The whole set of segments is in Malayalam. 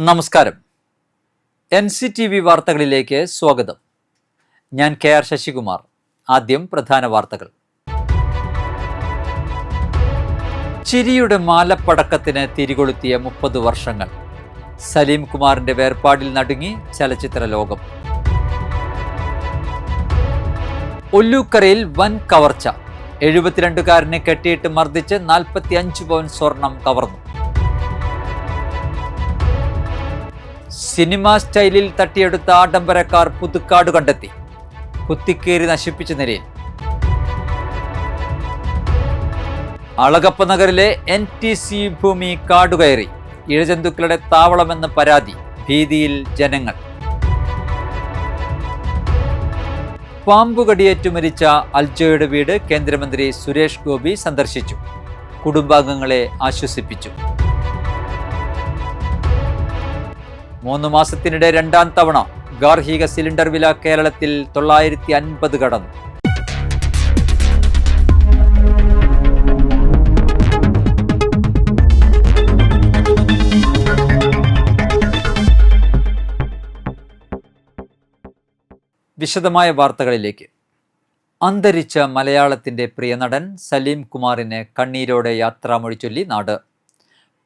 നമസ്കാരം. NCTV വാർത്തകളിലേക്ക് സ്വാഗതം. ഞാൻ KR ശശികുമാർ. ആദ്യം പ്രധാന വാർത്തകൾ. ചിരിയുടെ മാലപ്പടക്കത്തിന് തിരികൊളുത്തിയ 30 വർഷങ്ങൾ. സലീം കുമാറിന്റെ വേർപാടിൽ നടുങ്ങി ചലച്ചിത്ര ലോകം. ഒല്ലൂക്കരയിൽ വൻ കവർച്ച. 72കാരനെ കെട്ടിയിട്ട് മർദ്ദിച്ച് 45 പവൻ സ്വർണം കവർന്നു. സിനിമാ സ്റ്റൈലിൽ തട്ടിയെടുത്ത ആഡംബരക്കാർ പുതുക്കാട് കണ്ടെത്തി. കുത്തിക്കേറി നശിപ്പിച്ച നിലയിൽ. അളഗപ്പ നഗറിലെ NTC ഭൂമി കാടുകയറി. ഇഴജന്തുക്കളുടെ താവളമെന്ന് പരാതി. ഭീതിയിൽ ജനങ്ങൾ. പാമ്പുകടിയേറ്റു മരിച്ച അൽജോയുടെ വീട് കേന്ദ്രമന്ത്രി സുരേഷ് ഗോപി സന്ദർശിച്ചു. കുടുംബാംഗങ്ങളെ ആശ്വസിപ്പിച്ചു. 3 മാസത്തിനിടെ 2ാം തവണ ഗാർഹിക സിലിണ്ടർ വില കേരളത്തിൽ 950 കടന്നു. വിശദമായ വാർത്തകളിലേക്ക്. അന്തരിച്ച മലയാളത്തിന്റെ പ്രിയ നടൻ സലീം കുമാറിന് കണ്ണീരോടെ യാത്രാമൊഴി ചൊല്ലി നാട്.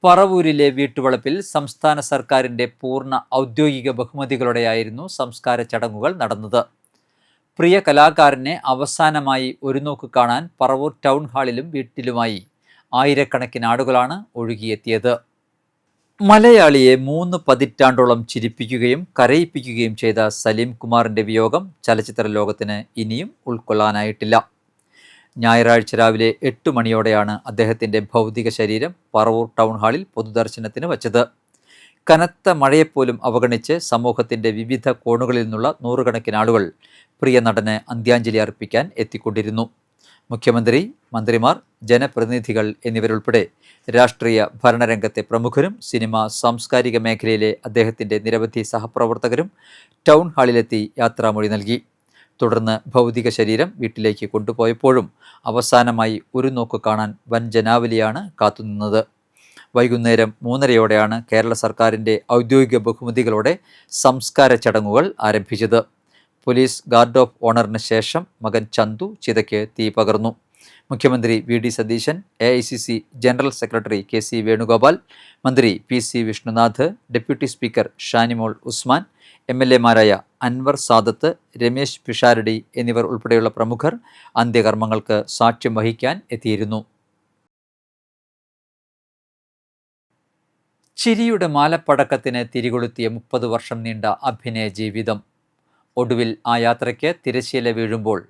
പറവൂരിലെ വീട്ടുവളപ്പിൽ സംസ്ഥാന സർക്കാരിൻ്റെ പൂർണ്ണ ഔദ്യോഗിക ബഹുമതികളോടെയായിരുന്നു സംസ്കാര ചടങ്ങുകൾ നടന്നത്. പ്രിയ കലാകാരനെ അവസാനമായി ഒരു നോക്ക് കാണാൻ പറവൂർ ടൗൺ ഹാളിലും വീട്ടിലുമായി ആയിരക്കണക്കിന് ആളുകളാണ് ഒഴുകിയെത്തിയത്. മലയാളിയെ 3 പതിറ്റാണ്ടോളം ചിരിപ്പിക്കുകയും കരയിപ്പിക്കുകയും ചെയ്ത സലീം കുമാറിൻ്റെ വിയോഗം ചലച്ചിത്ര ലോകത്തിന് ഇനിയും ഉൾക്കൊള്ളാനായിട്ടില്ല. ഞായറാഴ്ച രാവിലെ 8 മണിയോടെയാണ് അദ്ദേഹത്തിൻ്റെ ഭൗതിക ശരീരം പറവൂർ ടൗൺ ഹാളിൽ പൊതുദർശനത്തിന് വച്ചത്. കനത്ത മഴയെപ്പോലും അവഗണിച്ച് സമൂഹത്തിൻ്റെ വിവിധ കോണുകളിൽ നിന്നുള്ള നൂറുകണക്കിന് ആളുകൾ പ്രിയ നടന് അന്ത്യാഞ്ജലി അർപ്പിക്കാൻ എത്തിക്കൊണ്ടിരുന്നു. മുഖ്യമന്ത്രി, മന്ത്രിമാർ, ജനപ്രതിനിധികൾ എന്നിവരുൾപ്പെടെ രാഷ്ട്രീയ ഭരണരംഗത്തെ പ്രമുഖരും സിനിമ സാംസ്കാരിക മേഖലയിലെ അദ്ദേഹത്തിൻ്റെ നിരവധി സഹപ്രവർത്തകരും ടൗൺ ഹാളിലെത്തി യാത്രാമൊഴി നൽകി. തുടർന്ന് ഭൗതിക ശരീരം വീട്ടിലേക്ക് കൊണ്ടുപോയപ്പോഴും അവസാനമായി ഒരു നോക്ക് കാണാൻ വൻ ജനാവലിയാണ് കാത്തുനിന്നത്. വൈകുന്നേരം 3:30യോടെയാണ് കേരള സർക്കാരിൻ്റെ ഔദ്യോഗിക ബഹുമതികളോടെ സംസ്കാര ചടങ്ങുകൾ ആരംഭിച്ചത്. പോലീസ് ഗാർഡ് ഓഫ് ഓണറിന് ശേഷം മകൻ ചന്തു ചിതയ്ക്ക് തീ പകർന്നു. മുഖ്യമന്ത്രി VD Satheesan, AICC general secretary KC Venugopal, മന്ത്രി PC Vishnunath, deputy speaker Shanimol Usman, MLA മാരായ അൻവർ സാദത്ത്, രമേശ് പിഷാരടി എന്നിവർ ഉൾപ്പെടെയുള്ള പ്രമുഖർ അന്ത്യകർമ്മങ്ങൾക്ക് സാക്ഷ്യം വഹിക്കാൻ എത്തിയിരുന്നു. ചിരിയുടെ മാലപ്പടക്കത്തിന് തിരികൊളുത്തിയ 30 വർഷം നീണ്ട അഭിനയ ജീവിതം. ഒടുവിൽ ആ യാത്രയ്ക്ക് തിരശ്ശീല വീഴുമ്പോൾ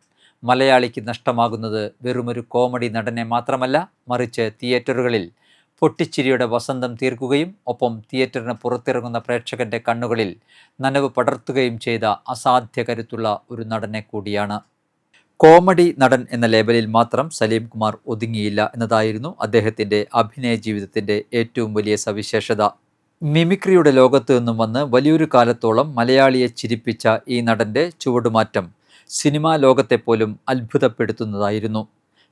മലയാളിക്ക് നഷ്ടമാകുന്നത് വെറുമൊരു കോമഡി നടനെ മാത്രമല്ല, മറിച്ച് തിയേറ്ററുകളിൽ പൊട്ടിച്ചിരിയുടെ വസന്തം തീർക്കുകയും ഒപ്പം തിയേറ്ററിന് പുറത്തിറങ്ങുന്ന പ്രേക്ഷകന്റെ കണ്ണുകളിൽ നനവ് പടർത്തുകയും ചെയ്ത അസാധ്യ കരുത്തുള്ള ഒരു നടനെ കൂടിയാണ്. കോമഡി നടൻ എന്ന ലേബലിൽ മാത്രം സലീം കുമാർ ഒതുങ്ങിയില്ല എന്നതായിരുന്നു അദ്ദേഹത്തിൻ്റെ അഭിനയ ജീവിതത്തിൻ്റെ ഏറ്റവും വലിയ സവിശേഷത. മിമിക്രിയുടെ ലോകത്തു നിന്നും വന്ന് വലിയൊരു കാലത്തോളം മലയാളിയെ ചിരിപ്പിച്ച ഈ നടൻ്റെ ചുവടുമാറ്റം സിനിമാ ലോകത്തെപ്പോലും അത്ഭുതപ്പെടുത്തുന്നതായിരുന്നു.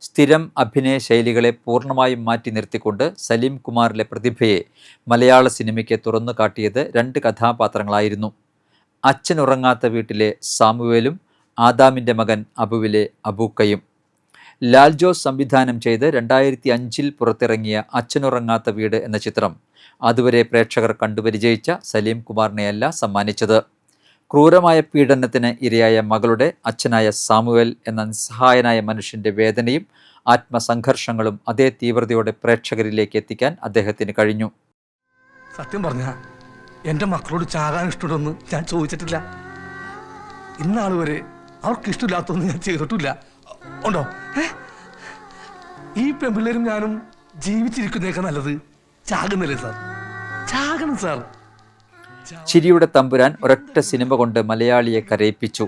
സ്ഥിരം അഭിനയ ശൈലികളെ പൂർണ്ണമായും മാറ്റി നിർത്തിക്കൊണ്ട് സലീം കുമാറിലെ പ്രതിഭയെ മലയാള സിനിമയ്ക്ക് തുറന്നു കാട്ടിയത് 2 കഥാപാത്രങ്ങളായിരുന്നു. അച്ഛനുറങ്ങാത്ത വീട്ടിലെ സാമുവേലും ആദാമിൻ്റെ മകൻ അബുവിലെ അബൂക്കയും. ലാൽ ജോസ് സംവിധാനം ചെയ്ത് 2005 പുറത്തിറങ്ങിയ അച്ഛനുറങ്ങാത്ത വീട് എന്ന ചിത്രം അതുവരെ പ്രേക്ഷകർ കണ്ടുപരിചയിച്ച സലീം കുമാറിനെയല്ല സമ്മാനിച്ചത്. ക്രൂരമായ പീഡനത്തിന് ഇരയായ മകളുടെ അച്ഛനായ സാമുവേൽ എന്ന നിസ്സഹായനായ മനുഷ്യൻ്റെ വേദനയും ആത്മസംഘർഷങ്ങളും അതേ തീവ്രതയോടെ പ്രേക്ഷകരിലേക്ക് എത്തിക്കാൻ അദ്ദേഹത്തിന് കഴിഞ്ഞു. സത്യം പറഞ്ഞ എൻ്റെ മക്കളോട് ചാകാൻ ഇഷ്ടമുണ്ടെന്ന് ഞാൻ ചോദിച്ചിട്ടില്ല. ഇന്നാൾ വരെ അവർക്ക് ഇഷ്ടമില്ലാത്തൊന്നും ഞാൻ ചെയ്തിട്ടില്ല. ഉണ്ടോ? ഈ പെൺപിള്ളേരും ഞാനും ജീവിച്ചിരിക്കുന്നേക്കാൾ നല്ലത് ചാകുന്നില്ലേ സാർ? ചാകണം സാർ. ചിരിയുടെ തമ്പുരാൻ ഒരൊറ്റ സിനിമ കൊണ്ട് മലയാളിയെ കരയിപ്പിച്ചു.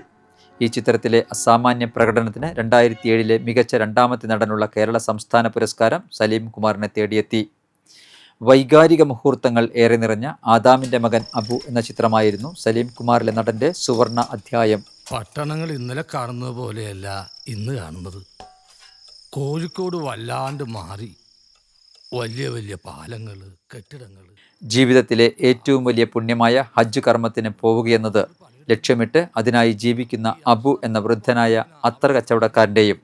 ഈ ചിത്രത്തിലെ അസാമാന്യ പ്രകടനത്തിന് 2007 മികച്ച 2ാമത്തെ നടനുള്ള കേരള സംസ്ഥാന പുരസ്കാരം സലീം കുമാറിനെ തേടിയെത്തി. വൈകാരിക മുഹൂർത്തങ്ങൾ ഏറെ നിറഞ്ഞ ആദാമിൻ്റെ മകൻ അബു എന്ന ചിത്രമായിരുന്നു സലീം കുമാറിലെ നടൻ്റെ സുവർണ അധ്യായം. പട്ടണങ്ങൾ ഇന്നലെ കാണുന്നത് പോലെയല്ല ഇന്ന് കാണുന്നത്. കോഴിക്കോട് വല്ലാണ്ട് മാറി. വലിയ വലിയ പാലങ്ങൾ, കെട്ടിടങ്ങൾ. ജീവിതത്തിലെ ഏറ്റവും വലിയ പുണ്യമായ ഹജ്ജ് കർമ്മത്തിന് പോവുകയെന്നത് ലക്ഷ്യമിട്ട് അതിനായി ജീവിക്കുന്ന അബു എന്ന വൃദ്ധനായ അത്തർ കച്ചവടക്കാരൻ്റെയും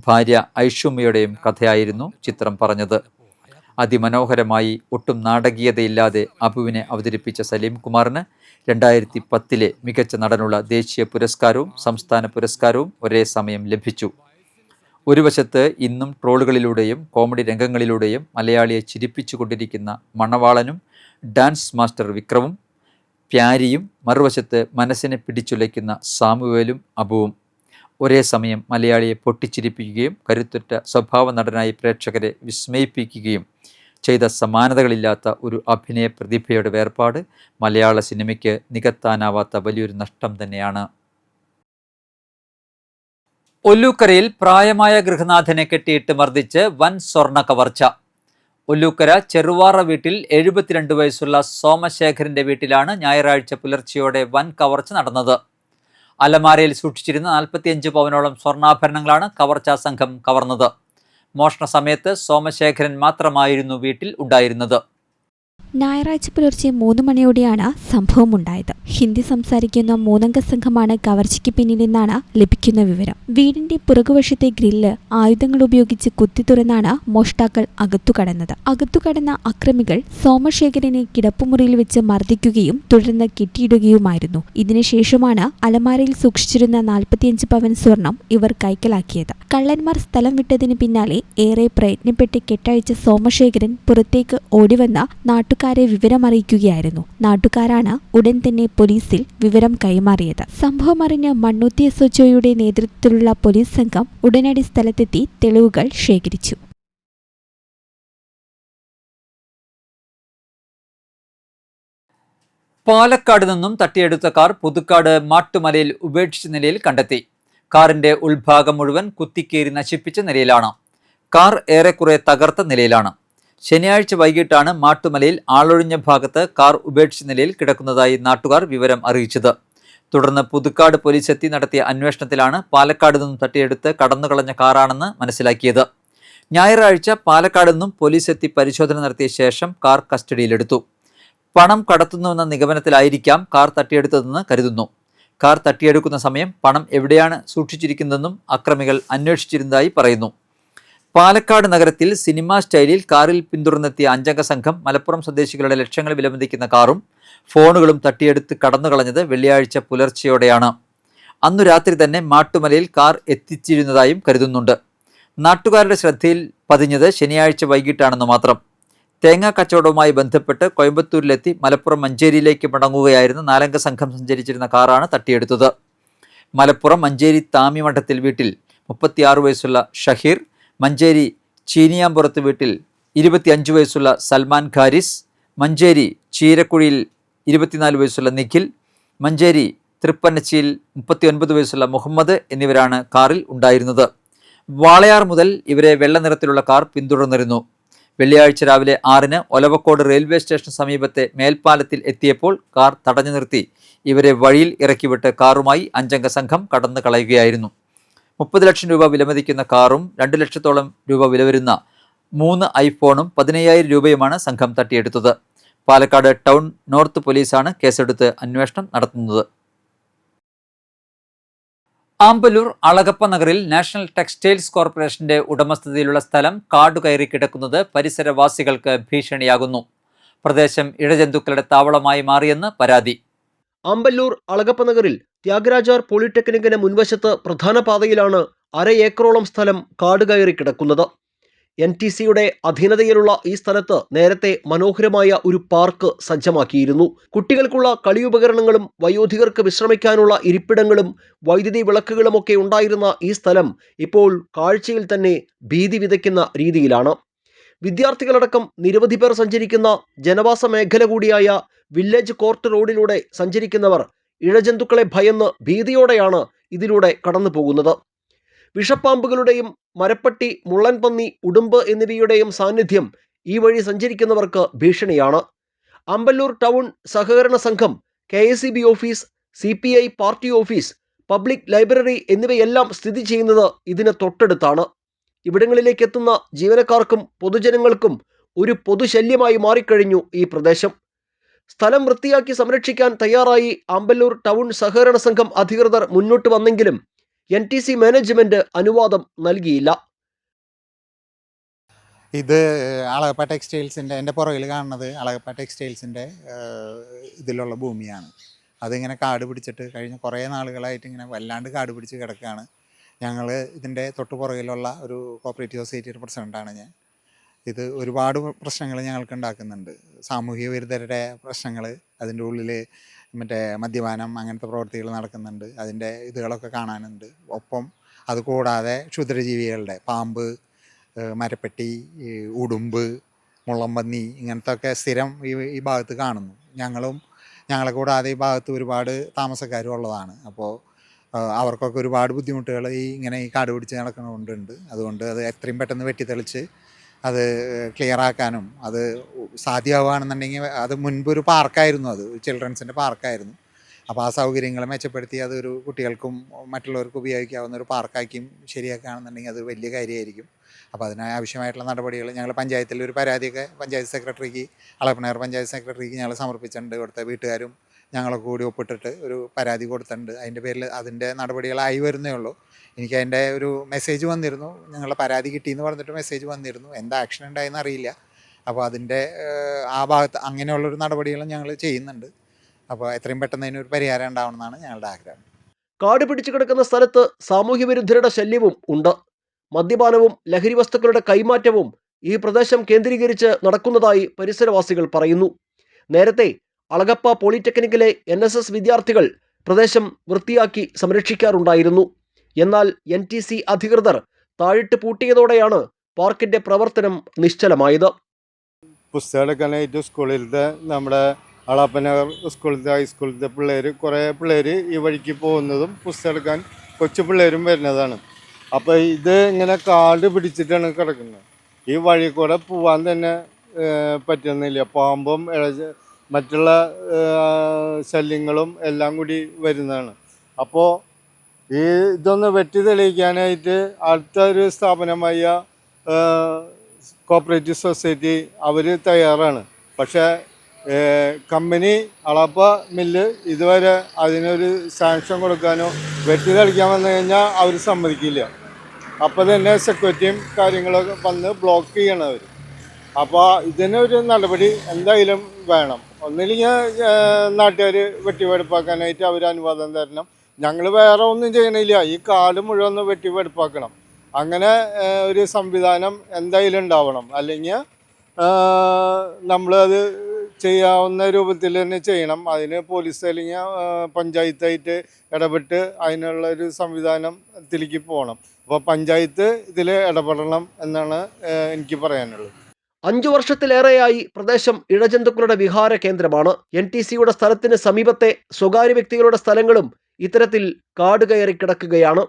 ഭാര്യ ഐഷുമ്മയുടെയും കഥയായിരുന്നു ചിത്രം പറഞ്ഞത്. അതിമനോഹരമായി ഒട്ടും നാടകീയതയില്ലാതെ അബുവിനെ അവതരിപ്പിച്ച സലീം കുമാറിന് 2010 മികച്ച നടനുള്ള ദേശീയ പുരസ്കാരവും സംസ്ഥാന പുരസ്കാരവും ഒരേ സമയം ലഭിച്ചു. ഒരു വശത്ത് ഇന്നും ട്രോളുകളിലൂടെയും കോമഡി രംഗങ്ങളിലൂടെയും മലയാളിയെ ചിരിപ്പിച്ചുകൊണ്ടിരിക്കുന്ന മണവാളനും ഡാൻസ് മാസ്റ്റർ വിക്രമും പ്യാരിയും, മറുവശത്ത് മനസ്സിനെ പിടിച്ചുലയ്ക്കുന്ന സാമുവേലും അബുവും ഒരേ സമയം മലയാളിയെ പൊട്ടിച്ചിരിപ്പിക്കുകയും കരുത്തുറ്റ സ്വഭാവ നടനായി പ്രേക്ഷകരെ വിസ്മയിപ്പിക്കുകയും ചെയ്ത സമാനതകളില്ലാത്ത ഒരു അഭിനയ പ്രതിഭയുടെ വേർപാട് മലയാള സിനിമയ്ക്ക് നികത്താനാവാത്ത വലിയൊരു നഷ്ടം തന്നെയാണ്. ഒല്ലൂക്കരയിൽ പ്രായമായ ഗൃഹനാഥനെ കെട്ടിയിട്ട് മർദ്ദിച്ച് വൻ സ്വർണ്ണ കവർച്ച. ഒല്ലൂക്കര ചെറുവാറ വീട്ടിൽ 72 വയസ്സുള്ള സോമശേഖരന്റെ വീട്ടിലാണ് ഞായറാഴ്ച പുലർച്ചെയോടെ വൻ കവർച്ച നടന്നത്. അലമാരയിൽ സൂക്ഷിച്ചിരുന്ന 45 പവനോളം സ്വർണ്ണാഭരണങ്ങളാണ് കവർച്ചാ സംഘം കവർന്നത്. മോഷണ സമയത്ത് സോമശേഖരൻ മാത്രമായിരുന്നു വീട്ടിൽ ഉണ്ടായിരുന്നത്. ഞായറാഴ്ച പുലർച്ചെ 3 മണിയോടെയാണ് സംഭവമുണ്ടായത്. ഹിന്ദി സംസാരിക്കുന്ന 3-അംഗ സംഘമാണ് കവർച്ചയ്ക്ക് പിന്നിലെന്നാണ് ലഭിക്കുന്ന വിവരം. വീടിന്റെ പുറകുവശത്തെ ഗ്രില്ല് ആയുധങ്ങൾ ഉപയോഗിച്ച് കുത്തി തുറന്നാണ് മോഷ്ടാക്കൾ അകത്തുകടന്നത്. അകത്തുകടന്ന അക്രമികൾ സോമശേഖരനെ കിടപ്പുമുറിയിൽ വെച്ച് മർദ്ദിക്കുകയും തുടർന്ന് കെട്ടിയിടുകയുമായിരുന്നു. ഇതിനുശേഷമാണ് അലമാരയിൽ സൂക്ഷിച്ചിരുന്ന 45 പവൻ സ്വർണം ഇവർ കൈക്കലാക്കിയത്. കള്ളന്മാർ സ്ഥലം വിട്ടതിന് പിന്നാലെ ഏറെ പ്രയത്നപ്പെട്ട് കെട്ടഴിച്ച സോമശേഖരൻ പുറത്തേക്ക് ഓടിവന്ന നാട്ടുകാരെ വിവരമറിയിക്കുകയായിരുന്നു. നാട്ടുകാരാണ് ഉടൻ തന്നെ പോലീസിൽ വിവരം കൈമാറിയത്. സംഭവം അറിഞ്ഞ് മണ്ണുത്തി SHOയുടെ നേതൃത്വത്തിലുള്ള പോലീസ് സംഘം ഉടനടി സ്ഥലത്തെത്തി തെളിവുകൾ ശേഖരിച്ചു. പാലക്കാട് നിന്നും തട്ടിയെടുത്ത കാർ പുതുക്കാട് മാട്ടുമലയിൽ ഉപേക്ഷിച്ച നിലയിൽ കണ്ടെത്തി. കാറിന്റെ ഉൾഭാഗം മുഴുവൻ കുത്തിക്കേറി നശിപ്പിച്ച നിലയിലാണ്. കാർ ഏറെക്കുറെ തകർത്ത നിലയിലാണ്. ശനിയാഴ്ച വൈകിട്ടാണ് മാട്ടുമലയിൽ ആളൊഴിഞ്ഞ ഭാഗത്ത് കാർ ഉപേക്ഷിച്ച നിലയിൽ കിടക്കുന്നതായി നാട്ടുകാർ വിവരം അറിയിച്ചത്. തുടർന്ന് പുതുക്കാട് പോലീസ് എത്തി നടത്തിയ അന്വേഷണത്തിലാണ് പാലക്കാട് നിന്നും തട്ടിയെടുത്ത് കടന്നുകളഞ്ഞ കാറാണെന്ന് മനസ്സിലാക്കിയത്. ഞായറാഴ്ച പാലക്കാട് നിന്നും പോലീസ് എത്തി പരിശോധന നടത്തിയ ശേഷം കാർ കസ്റ്റഡിയിലെടുത്തു. പണം കടത്തുന്നുവെന്ന നിഗമനത്തിലായിരിക്കാം കാർ തട്ടിയെടുത്തതെന്ന് കരുതുന്നു. കാർ തട്ടിയെടുക്കുന്ന സമയം പണം എവിടെയാണ് സൂക്ഷിച്ചിരിക്കുന്നതെന്നും അക്രമികൾ അന്വേഷിച്ചിരുന്നതായി പറയുന്നു. പാലക്കാട് നഗരത്തിൽ സിനിമാ സ്റ്റൈലിൽ കാറിൽ പിന്തുടർന്നെത്തിയ 5-അംഗ സംഘം മലപ്പുറം സ്വദേശികളുടെ ലക്ഷങ്ങൾ വിലമതിക്കുന്ന കാറും ഫോണുകളും തട്ടിയെടുത്ത് കടന്നുകളഞ്ഞത് വെള്ളിയാഴ്ച പുലർച്ചെയോടെയാണ്. അന്നു രാത്രി തന്നെ മാട്ടുമലയിൽ കാർ എത്തിച്ചിരുന്നതായും കരുതുന്നുണ്ട്. നാട്ടുകാരുടെ ശ്രദ്ധയിൽ പതിഞ്ഞത് ശനിയാഴ്ച വൈകിട്ടാണെന്ന് മാത്രം. തേങ്ങാ കച്ചവടവുമായി ബന്ധപ്പെട്ട് കോയമ്പത്തൂരിലെത്തി മലപ്പുറം മഞ്ചേരിയിലേക്ക് മടങ്ങുകയായിരുന്ന 4-അംഗ സംഘം സഞ്ചരിച്ചിരുന്ന കാറാണ് തട്ടിയെടുത്തത്. മലപ്പുറം മഞ്ചേരി താമിമഠത്തിൽ വീട്ടിൽ 36 വയസ്സുള്ള ഷഹീർ, മഞ്ചേരി ചീനിയാമ്പുറത്ത് വീട്ടിൽ 25 വയസ്സുള്ള സൽമാൻ ഖാരിസ്, മഞ്ചേരി ചീരക്കുഴിയിൽ 24 വയസ്സുള്ള നിഖിൽ, മഞ്ചേരി തൃപ്പനച്ചിയിൽ 39 വയസ്സുള്ള മുഹമ്മദ് എന്നിവരാണ് കാറിൽ ഉണ്ടായിരുന്നത്. വാളയാർ മുതൽ ഇവരെ വെള്ള നിറത്തിലുള്ള കാർ പിന്തുടർന്നിരുന്നു. വെള്ളിയാഴ്ച രാവിലെ 6-ന് ഒലവക്കോട് റെയിൽവേ സ്റ്റേഷന് സമീപത്തെ മേൽപ്പാലത്തിൽ എത്തിയപ്പോൾ കാർ തടഞ്ഞു നിർത്തി ഇവരെ വഴിയിൽ ഇറക്കിവിട്ട് കാറുമായി 5-അംഗ സംഘം കടന്നു കളയുകയായിരുന്നു. 30 ലക്ഷം രൂപ വിലമതിക്കുന്ന കാറും 2 ലക്ഷത്തോളം രൂപ വില വരുന്ന 3 ഐഫോണും 15,000 രൂപയുമാണ് സംഘം തട്ടിയെടുത്തത്. പാലക്കാട് ടൗൺ നോർത്ത് പോലീസാണ് കേസെടുത്ത് അന്വേഷണം നടത്തുന്നത്. ആമ്പല്ലൂർ അളഗപ്പ നഗറിൽ നാഷണൽ ടെക്സ്റ്റൈൽസ് കോർപ്പറേഷന്റെ ഉടമസ്ഥതയിലുള്ള സ്ഥലം കാടുകയറി കിടക്കുന്നത് പരിസരവാസികൾക്ക് ഭീഷണിയാകുന്നു. പ്രദേശം ഇഴജന്തുക്കളുടെ താവളമായി മാറിയെന്ന് പരാതി. ആമ്പല്ലൂർ അളഗപ്പ നഗറിൽ ത്യാഗരാജാർ പോളിടെക്നിക്കിന് മുൻവശത്ത് പ്രധാന പാതയിലാണ് 1/2 ഏക്കറോളം സ്ഥലം കാടുകയറി കിടക്കുന്നത്. NTCയുടെ അധീനതയിലുള്ള ഈ സ്ഥലത്ത് നേരത്തെ മനോഹരമായ ഒരു പാർക്ക് സജ്ജമാക്കിയിരുന്നു. കുട്ടികൾക്കുള്ള കളിയുപകരണങ്ങളും വയോധികർക്ക് വിശ്രമിക്കാനുള്ള ഇരിപ്പിടങ്ങളും വൈദ്യുതി വിളക്കുകളുമൊക്കെ ഉണ്ടായിരുന്ന ഈ സ്ഥലം ഇപ്പോൾ കാഴ്ചയിൽ തന്നെ ഭീതി വിതയ്ക്കുന്ന രീതിയിലാണ്. വിദ്യാർത്ഥികളടക്കം നിരവധി പേർ സഞ്ചരിക്കുന്ന ജനവാസ മേഖല കൂടിയായ വില്ലേജ് കോർട്ട് റോഡിലൂടെ സഞ്ചരിക്കുന്നവർ ഇഴജന്തുക്കളെ ഭയന്ന് ഭീതിയോടെയാണ് ഇതിലൂടെ കടന്നു പോകുന്നത്. വിഷപ്പാമ്പുകളുടെയും മരപ്പട്ടി, മുള്ളൻപന്നി, ഉടുമ്പ് എന്നിവയുടെയും സാന്നിധ്യം ഈ വഴി സഞ്ചരിക്കുന്നവർക്ക് ഭീഷണിയാണ്. ആമ്പല്ലൂർ ടൗൺ സഹകരണ സംഘം, KSEB office, CPI party office, public library എന്നിവയെല്ലാം സ്ഥിതി ചെയ്യുന്നത് ഇതിന് തൊട്ടടുത്താണ്. ഇവിടങ്ങളിലേക്ക് എത്തുന്ന ജീവനക്കാർക്കും പൊതുജനങ്ങൾക്കും ഒരു പൊതുശല്യമായി മാറിക്കഴിഞ്ഞു ഈ പ്രദേശം. സ്ഥലം വൃത്തിയാക്കി സംരക്ഷിക്കാൻ തയ്യാറായി ആമ്പല്ലൂർ ടൗൺ സഹകരണ സംഘം അധികൃതർ മുന്നോട്ട് വന്നെങ്കിലും NTC മാനേജ്മെന്റ് അനുവാദം നൽകിയില്ല. ഇത് അളഗപ്പ ടെക്സ്റ്റൈൽസിൻ്റെ എൻ്റെ പുറകിൽ കാണുന്നത് അളഗപ്പ ടെക്സ്റ്റൈൽസിൻ്റെ ഇതിലുള്ള ഭൂമിയാണ്. അതിങ്ങനെ കാട് പിടിച്ചിട്ട് കഴിഞ്ഞ കുറേ നാളുകളായിട്ട് ഇങ്ങനെ വല്ലാണ്ട് കാട് പിടിച്ച് കിടക്കുകയാണ്. ഞങ്ങൾ ഇതിൻ്റെ തൊട്ട് പുറകിലുള്ള ഒരു കോപ്പറേറ്റീവ് സൊസൈറ്റിയുടെ പ്രസിഡൻ്റാണ് ഞാൻ. ഇത് ഒരുപാട് പ്രശ്നങ്ങൾ ഞങ്ങൾക്ക് ഉണ്ടാക്കുന്നുണ്ട്. സാമൂഹിക വിരുദ്ധരുടെ പ്രശ്നങ്ങൾ, അതിൻ്റെ ഉള്ളിൽ മറ്റേ മദ്യപാനം അങ്ങനത്തെ പ്രവൃത്തികൾ നടക്കുന്നുണ്ട്. അതിൻ്റെ ഇതുകളൊക്കെ കാണാനുണ്ട്. ഒപ്പം അതുകൂടാതെ ക്ഷുദ്രജീവികളുടെ പാമ്പ്, മരപ്പെട്ടി, ഉടുമ്പ്, മുള്ളംപന്നി ഇങ്ങനത്തെ ഒക്കെ സ്ഥിരം ഈ ഭാഗത്ത് കാണുന്നു. ഞങ്ങളെ കൂടാതെ ഈ ഭാഗത്ത് ഒരുപാട് താമസക്കാരും ഉള്ളതാണ്. അപ്പോൾ അവർക്കൊക്കെ ഒരുപാട് ബുദ്ധിമുട്ടുകൾ ഇങ്ങനെ ഈ കാട് പിടിച്ച് നടക്കുന്നതുകൊണ്ടുണ്ട്. അതുകൊണ്ട് അത് എത്രയും പെട്ടെന്ന് വെട്ടിത്തെളിച്ച് അത് ക്ലിയറാക്കാനും അത് സാധ്യമാവുകയാണെന്നുണ്ടെങ്കിൽ, അത് മുൻപൊരു പാർക്കായിരുന്നു, അത് ചിൽഡ്രൻസിൻ്റെ പാർക്കായിരുന്നു. അപ്പോൾ ആ സൗകര്യങ്ങൾ മെച്ചപ്പെടുത്തി അതൊരു കുട്ടികൾക്കും മറ്റുള്ളവർക്കും ഉപയോഗിക്കാവുന്ന ഒരു പാർക്കാക്കിയും ശരിയാക്കുകയാണെന്നുണ്ടെങ്കിൽ അത് വലിയ കാര്യമായിരിക്കും. അപ്പോൾ അതിനായി ആവശ്യമായിട്ടുള്ള നടപടികൾ ഞങ്ങൾ പഞ്ചായത്തിൽ ഒരു പരാതിയൊക്കെ പഞ്ചായത്ത് സെക്രട്ടറിക്ക്, അളപ്പനഗർ പഞ്ചായത്ത് സെക്രട്ടറിക്ക് ഞങ്ങൾ സമർപ്പിച്ചിട്ടുണ്ട്. ഇവിടുത്തെ വീട്ടുകാരും ഞങ്ങളൊക്കെ കൂടി ഒപ്പിട്ടിട്ട് ഒരു പരാതി കൊടുത്തിട്ടുണ്ട്. അതിൻ്റെ പേരിൽ അതിൻ്റെ നടപടികളായി വരുന്നേ ഉള്ളൂ. എനിക്ക് അതിൻ്റെ ഒരു മെസ്സേജ് വന്നിരുന്നു, ഞങ്ങളുടെ പരാതി കിട്ടിയെന്ന് പറഞ്ഞിട്ട് മെസ്സേജ് വന്നിരുന്നു. എന്താ ആക്ഷൻ ഉണ്ടായെന്ന് അറിയില്ല. അപ്പോൾ അതിൻ്റെ ആ ഭാഗത്ത് അങ്ങനെയുള്ളൊരു നടപടികളും ഞങ്ങൾ ചെയ്യുന്നുണ്ട്. അപ്പോൾ എത്രയും പെട്ടെന്ന് അതിനൊരു പരിഹാരം ഉണ്ടാവണമെന്നാണ് ഞങ്ങളുടെ ആഗ്രഹം. കാട് പിടിച്ചു കിടക്കുന്ന സ്ഥലത്ത് സാമൂഹ്യ വിരുദ്ധരുടെ ശല്യവും ഉണ്ട്. മദ്യപാനവും ലഹരി വസ്തുക്കളുടെ കൈമാറ്റവും ഈ പ്രദേശം കേന്ദ്രീകരിച്ച് നടക്കുന്നതായി പരിസരവാസികൾ പറയുന്നു. നേരത്തെ അളഗപ്പ പോളിടെക്നിക്കിലെ NSS വിദ്യാർത്ഥികൾ പ്രദേശം വൃത്തിയാക്കി സംരക്ഷിക്കാറുണ്ടായിരുന്നു. എന്നാൽ NTC അധികൃതർ താഴിട്ട് പൂട്ടിയതോടെയാണ് പാർക്കിന്റെ പ്രവർത്തനം നിശ്ചലമായത്. പുസ്തകം എടുക്കാനായിട്ട് സ്കൂളിലത്തെ നമ്മുടെ അളപ്പനഗർ സ്കൂളിലത്തെ ഹൈസ്കൂളിലത്തെ കുറേ പിള്ളേർ ഈ വഴിക്ക് പോകുന്നതും പുസ്തകം എടുക്കാൻ കൊച്ചു പിള്ളേരും വരുന്നതാണ്. അപ്പോൾ ഇത് ഇങ്ങനെ കാട് പിടിച്ചിട്ടാണ് കിടക്കുന്നത്. ഈ വഴി കൂടെ പോകാൻ തന്നെ പറ്റുന്നില്ല. പാമ്പും മറ്റുള്ള ശല്യങ്ങളും എല്ലാം കൂടി വരുന്നതാണ്. അപ്പോൾ ഇതൊന്ന് വെട്ടി തെളിയിക്കാനായിട്ട് അടുത്തൊരു സ്ഥാപനമായ കോപ്പറേറ്റീവ് സൊസൈറ്റി അവർ തയ്യാറാണ്. പക്ഷേ കമ്പനി അളപ്പ മില്ല് ഇതുവരെ അതിനൊരു സാങ്ഷൻ കൊടുക്കാനോ വെട്ടി തെളിക്കാൻ വന്നു കഴിഞ്ഞാൽ അവർ സമ്മതിക്കില്ല. അപ്പോൾ തന്നെ സെക്യൂരിറ്റിയും കാര്യങ്ങളൊക്കെ വന്ന് ബ്ലോക്ക് ചെയ്യണം അവർ. അപ്പോൾ ഇതിനൊരു നടപടി എന്തായാലും വേണം. ഒന്നില്ലെങ്കിൽ നാട്ടുകാർ വെട്ടിവെടുപ്പാക്കാനായിട്ട് അവർ അനുവാദം തരണം. ഞങ്ങൾ വേറെ ഒന്നും ചെയ്യണില്ല, ഈ കാട് മുഴുവൻ വെട്ടിവെടുപ്പാക്കണം. അങ്ങനെ ഒരു സംവിധാനം എന്തായാലും ഉണ്ടാവണം. അല്ലെങ്കിൽ നമ്മളത് ചെയ്യാവുന്ന രൂപത്തിൽ തന്നെ ചെയ്യണം. അതിന് പോലീസ് അല്ലെങ്കിൽ പഞ്ചായത്തായിട്ട് ഇടപെട്ട് അതിനുള്ള ഒരു സംവിധാനത്തിലേക്ക് പോകണം. അപ്പോൾ പഞ്ചായത്ത് ഇതിൽ ഇടപെടണം എന്നാണ് എനിക്ക് പറയാനുള്ളത്. 5 വർഷത്തിലേറെയായി പ്രദേശം ഇഴജന്തുക്കളുടെ വിഹാര കേന്ദ്രമാണ്. NTCയുടെ സ്ഥലത്തിന് സമീപത്തെ സ്വകാര്യ വ്യക്തികളുടെ സ്ഥലങ്ങളും ഇത്തരത്തിൽ കാട് കയറി കിടക്കുകയാണ്.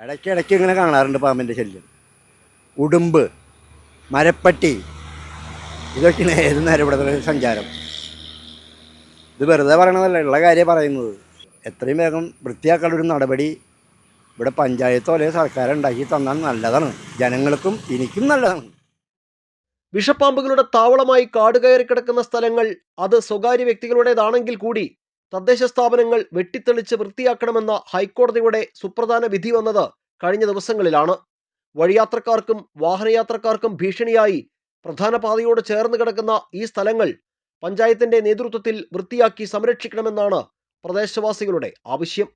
ഇടയ്ക്കിടയ്ക്ക് ഇങ്ങനെ കാണാറുണ്ട് പാമ്പിൻ്റെ ശല്യം, ഉടുമ്പ്, മരപ്പട്ടി, ഇതൊക്കെയാണ് ഏത് നേരം ഇവിടെ സഞ്ചാരം. ഇത് വെറുതെ പറയണതല്ല, ഉള്ള കാര്യം പറയുന്നത്. എത്രയും വേഗം വൃത്തിയാക്കാനുള്ളൊരു നടപടി ഇവിടെ പഞ്ചായത്തോ അല്ലെങ്കിൽ സർക്കാർ ഉണ്ടാക്കി തന്നാൽ നല്ലതാണ്. ജനങ്ങൾക്കും എനിക്കും നല്ലതാണ്. വിഷപ്പാമ്പുകളുടെ താവളമായി കാട് കയറി കിടക്കുന്ന സ്ഥലങ്ങൾ അത് സ്വകാര്യ വ്യക്തികളുടേതാണെങ്കിൽ കൂടി തദ്ദേശ സ്ഥാപനങ്ങൾ വെട്ടിത്തെളിച്ച് വൃത്തിയാക്കണമെന്ന ഹൈക്കോടതിയുടെ സുപ്രധാന വിധി വന്നത് കഴിഞ്ഞ ദിവസങ്ങളിലാണ്. വഴിയാത്രക്കാർക്കും വാഹനയാത്രക്കാർക്കും ഭീഷണിയായി പ്രധാന പാതയോട് ചേർന്ന് കിടക്കുന്ന ഈ സ്ഥലങ്ങൾ പഞ്ചായത്തിന്റെ നേതൃത്വത്തിൽ വൃത്തിയാക്കി സംരക്ഷിക്കണമെന്നാണ് പ്രദേശവാസികളുടെ ആവശ്യം.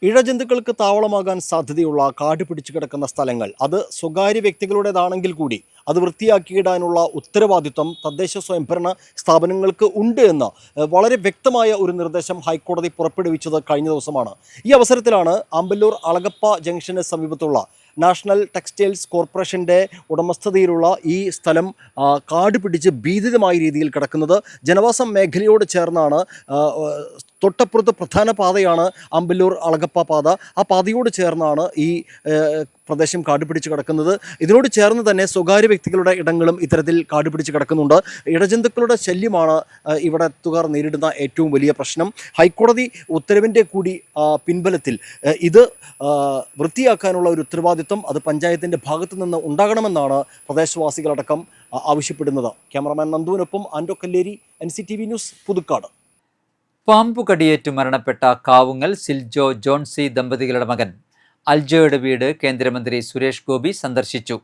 ഇഴജന്തുക്കൾക്ക് താവളമാകാൻ സാധ്യതയുള്ള കാട് പിടിച്ചു കിടക്കുന്ന സ്ഥലങ്ങൾ അത് സ്വകാര്യ വ്യക്തികളുടേതാണെങ്കിൽ കൂടി അത് വൃത്തിയാക്കിയിടാനുള്ള ഉത്തരവാദിത്വം തദ്ദേശ സ്വയംഭരണ സ്ഥാപനങ്ങൾക്ക് ഉണ്ട് എന്ന് വളരെ വ്യക്തമായ ഒരു നിർദ്ദേശം ഹൈക്കോടതി പുറപ്പെടുവിച്ചത് കഴിഞ്ഞ ദിവസമാണ്. ഈ അവസരത്തിലാണ് ആമ്പല്ലൂർ അളഗപ്പ ജംഗ്ഷന് സമീപത്തുള്ള നാഷണൽ ടെക്സ്റ്റൈൽസ് കോർപ്പറേഷൻ്റെ ഉടമസ്ഥതയിലുള്ള ഈ സ്ഥലം കാട് പിടിച്ച് ഭീതിതമായ രീതിയിൽ കിടക്കുന്നത്. ജനവാസ മേഖലയോട് ചേർന്നാണ് തൊട്ടപ്പുറത്ത് പ്രധാന പാതയാണ് അമ്പലൂർ അളഗപ്പ പാത. ആ പാതയോട് ചേർന്നാണ് ഈ പ്രദേശം കാടുപിടിച്ച് കിടക്കുന്നത്. ഇതിനോട് ചേർന്ന് തന്നെ സ്വകാര്യ വ്യക്തികളുടെ ഇടങ്ങളും ഇത്തരത്തിൽ കാടുപിടിച്ച് കിടക്കുന്നുണ്ട്. ഇടജന്തുക്കളുടെ ശല്യമാണ് ഇവിടെ എത്തുകാർ നേരിടുന്ന ഏറ്റവും വലിയ പ്രശ്നം. ഹൈക്കോടതി ഉത്തരവിൻ്റെ കൂടി പിൻബലത്തിൽ ഇത് വൃത്തിയാക്കാനുള്ള ഒരു ഉത്തരവാദിത്വം അത് പഞ്ചായത്തിൻ്റെ ഭാഗത്തു നിന്ന് ഉണ്ടാകണമെന്നാണ് പ്രദേശവാസികളടക്കം ആവശ്യപ്പെടുന്നത്. ക്യാമറമാൻ നന്ദുവിനൊപ്പം ആൻഡോ കല്ലേരി, NCTV ന്യൂസ്, പുതുക്കാട്. പാമ്പുകടിയേറ്റു മരണപ്പെട്ട കാവുങ്ങൽ സിൽജോ ജോൺസി ദമ്പതികളുടെ മകൻ അൽജോയുടെ വീട് കേന്ദ്രമന്ത്രി സുരേഷ് ഗോപി സന്ദർശിച്ചു.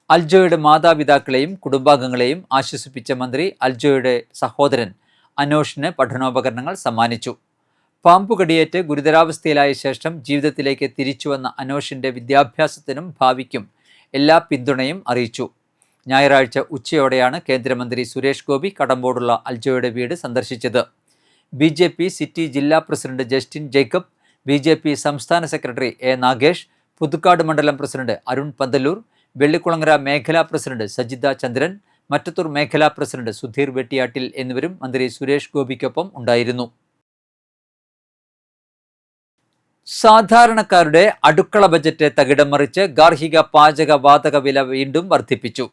അൽജോയുടെ മാതാപിതാക്കളെയും കുടുംബാംഗങ്ങളെയും ആശ്വസിപ്പിച്ച മന്ത്രി അൽജോയുടെ സഹോദരൻ അനോഷിന് പഠനോപകരണങ്ങൾ സമ്മാനിച്ചു. പാമ്പുകടിയേറ്റ് ഗുരുതരാവസ്ഥയിലായ ശേഷം ജീവിതത്തിലേക്ക് തിരിച്ചുവന്ന അനോഷിൻ്റെ വിദ്യാഭ്യാസത്തിനും ഭാവിക്കും എല്ലാ പിന്തുണയും അറിയിച്ചു. ഞായറാഴ്ച ഉച്ചയോടെയാണ് കേന്ദ്രമന്ത്രി സുരേഷ് ഗോപി കടമ്പോടുള്ള അൽജോയുടെ വീട് സന്ദർശിച്ചത്. BJP സിറ്റി ജില്ലാ പ്രസിഡന്റ് ജസ്റ്റിൻ ജേക്കബ്, BJP സംസ്ഥാന സെക്രട്ടറി A. നാഗേഷ്, പുതുക്കാട് മണ്ഡലം പ്രസിഡന്റ് അരുൺ പന്തല്ലൂർ, വെള്ളിക്കുളങ്ങര മേഖലാ പ്രസിഡന്റ് സജിത ചന്ദ്രൻ, മറ്റത്തൂർ മേഖലാ പ്രസിഡന്റ് സുധീർ വെട്ടിയാട്ടിൽ എന്നിവരും മന്ത്രി സുരേഷ് ഗോപിക്കൊപ്പം ഉണ്ടായിരുന്നു. സാധാരണക്കാരുടെ അടുക്കള ബജറ്റ് തകിടം മറിച്ച് ഗാർഹിക പാചക വാതക വില വീണ്ടും വർദ്ധിപ്പിച്ചു.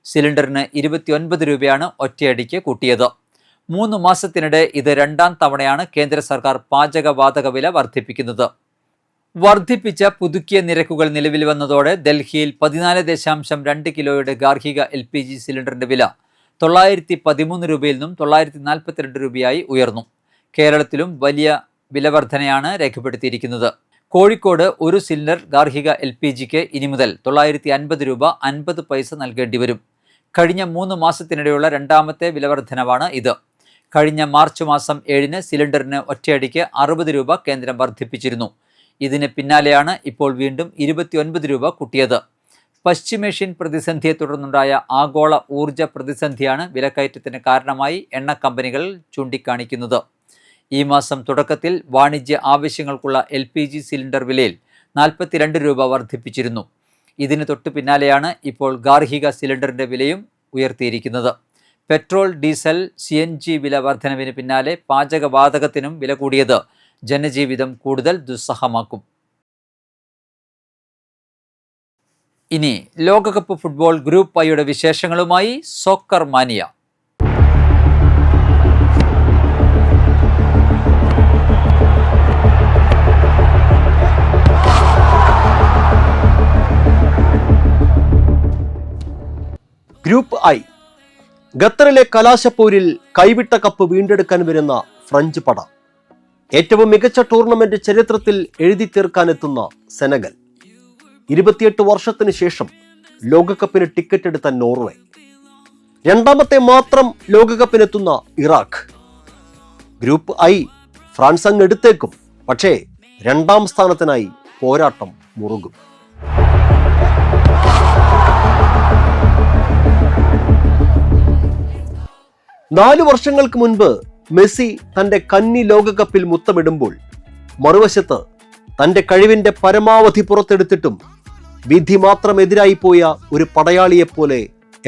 സിലിണ്ടറിന് 29 രൂപയാണ് ഒറ്റയടിക്ക് കൂട്ടിയത്. 3 മാസത്തിനിടെ ഇത് 2ാം തവണയാണ് കേന്ദ്ര സർക്കാർ പാചകവാതക വില വർദ്ധിപ്പിക്കുന്നത്. വർദ്ധിപ്പിച്ച പുതുക്കിയ നിരക്കുകൾ നിലവിൽ വന്നതോടെ ഡൽഹിയിൽ 14.2 കിലോയുടെ ഗാർഹിക LPG സിലിണ്ടറിന്റെ വില 913 രൂപയിൽ നിന്നും 942 രൂപയായി ഉയർന്നു. കേരളത്തിലും വലിയ വില വർധനയാണ് രേഖപ്പെടുത്തിയിരിക്കുന്നത്. കോഴിക്കോട് ഒരു സിലിണ്ടർ ഗാർഹിക LPGക്ക് ഇനി മുതൽ 950 രൂപ 50 പൈസ നൽകേണ്ടി വരും. കഴിഞ്ഞ 3 മാസത്തിനിടെയുള്ള 2ാമത്തെ വിലവർധനവാണ് ഇത്. കഴിഞ്ഞ മാർച്ച് മാസം 7-ന് സിലിണ്ടറിന് ഒറ്റയടിക്ക് 60 രൂപ കേന്ദ്രം വർദ്ധിപ്പിച്ചിരുന്നു. ഇതിന് പിന്നാലെയാണ് ഇപ്പോൾ വീണ്ടും 29 രൂപ കൂട്ടിയത്. പശ്ചിമേഷ്യൻ പ്രതിസന്ധിയെ തുടർന്നുണ്ടായ ആഗോള ഊർജ പ്രതിസന്ധിയാണ് വിലക്കയറ്റത്തിന് കാരണമായി എണ്ണ കമ്പനികൾ ചൂണ്ടിക്കാണിക്കുന്നത്. ഈ മാസം തുടക്കത്തിൽ വാണിജ്യ ആവശ്യങ്ങൾക്കുള്ള LPG സിലിണ്ടർ വിലയിൽ 42 രൂപ വർദ്ധിപ്പിച്ചിരുന്നു. ഇതിന് തൊട്ടു പിന്നാലെയാണ് ഇപ്പോൾ ഗാർഹിക സിലിണ്ടറിൻ്റെ വിലയും ഉയർത്തിയിരിക്കുന്നത്. പെട്രോൾ, ഡീസൽ, CNG വില വർധനവിന് പിന്നാലെ പാചകവാതകത്തിനും വില കൂടിയത് ജനജീവിതം കൂടുതൽ ദുസ്സഹമാക്കും. ഇനി ലോകകപ്പ് ഫുട്ബോൾ ഗ്രൂപ്പ് ഐയുടെ വിശേഷങ്ങളുമായി സോക്കർ മാനിയ. Group I. ഖത്തറിലെ കലാശപ്പോരിൽ കൈവിട്ട കപ്പ് വീണ്ടെടുക്കാൻ വരുന്ന ഫ്രഞ്ച് പട. ഏറ്റവും മികച്ച ടൂർണമെന്റ് ചരിത്രത്തിൽ എഴുതി തീർക്കാനെത്തുന്ന സെനഗൽ. 28 വർഷത്തിന് ശേഷം ലോകകപ്പിന് ടിക്കറ്റ് എടുത്ത നോർവേ. 2ാമത്തെ മാത്രം ലോകകപ്പിനെത്തുന്ന ഇറാഖ്. ഗ്രൂപ്പ് I ഫ്രാൻസ് അങ്ങ് എടുത്തേക്കും. പക്ഷേ 2ാം സ്ഥാനത്തിനായി പോരാട്ടം മുറുകും. നാല് വർഷങ്ങൾക്ക് മുൻപ് മെസ്സി തന്റെ കന്നി ലോകകപ്പിൽ മുത്തമിടുമ്പോൾ മറുവശത്ത് തന്റെ കഴിവിന്റെ പരമാവധി പുറത്തെടുത്തിട്ടും വിധി മാത്രം എതിരായി പോയ ഒരു പടയാളിയെപ്പോലെ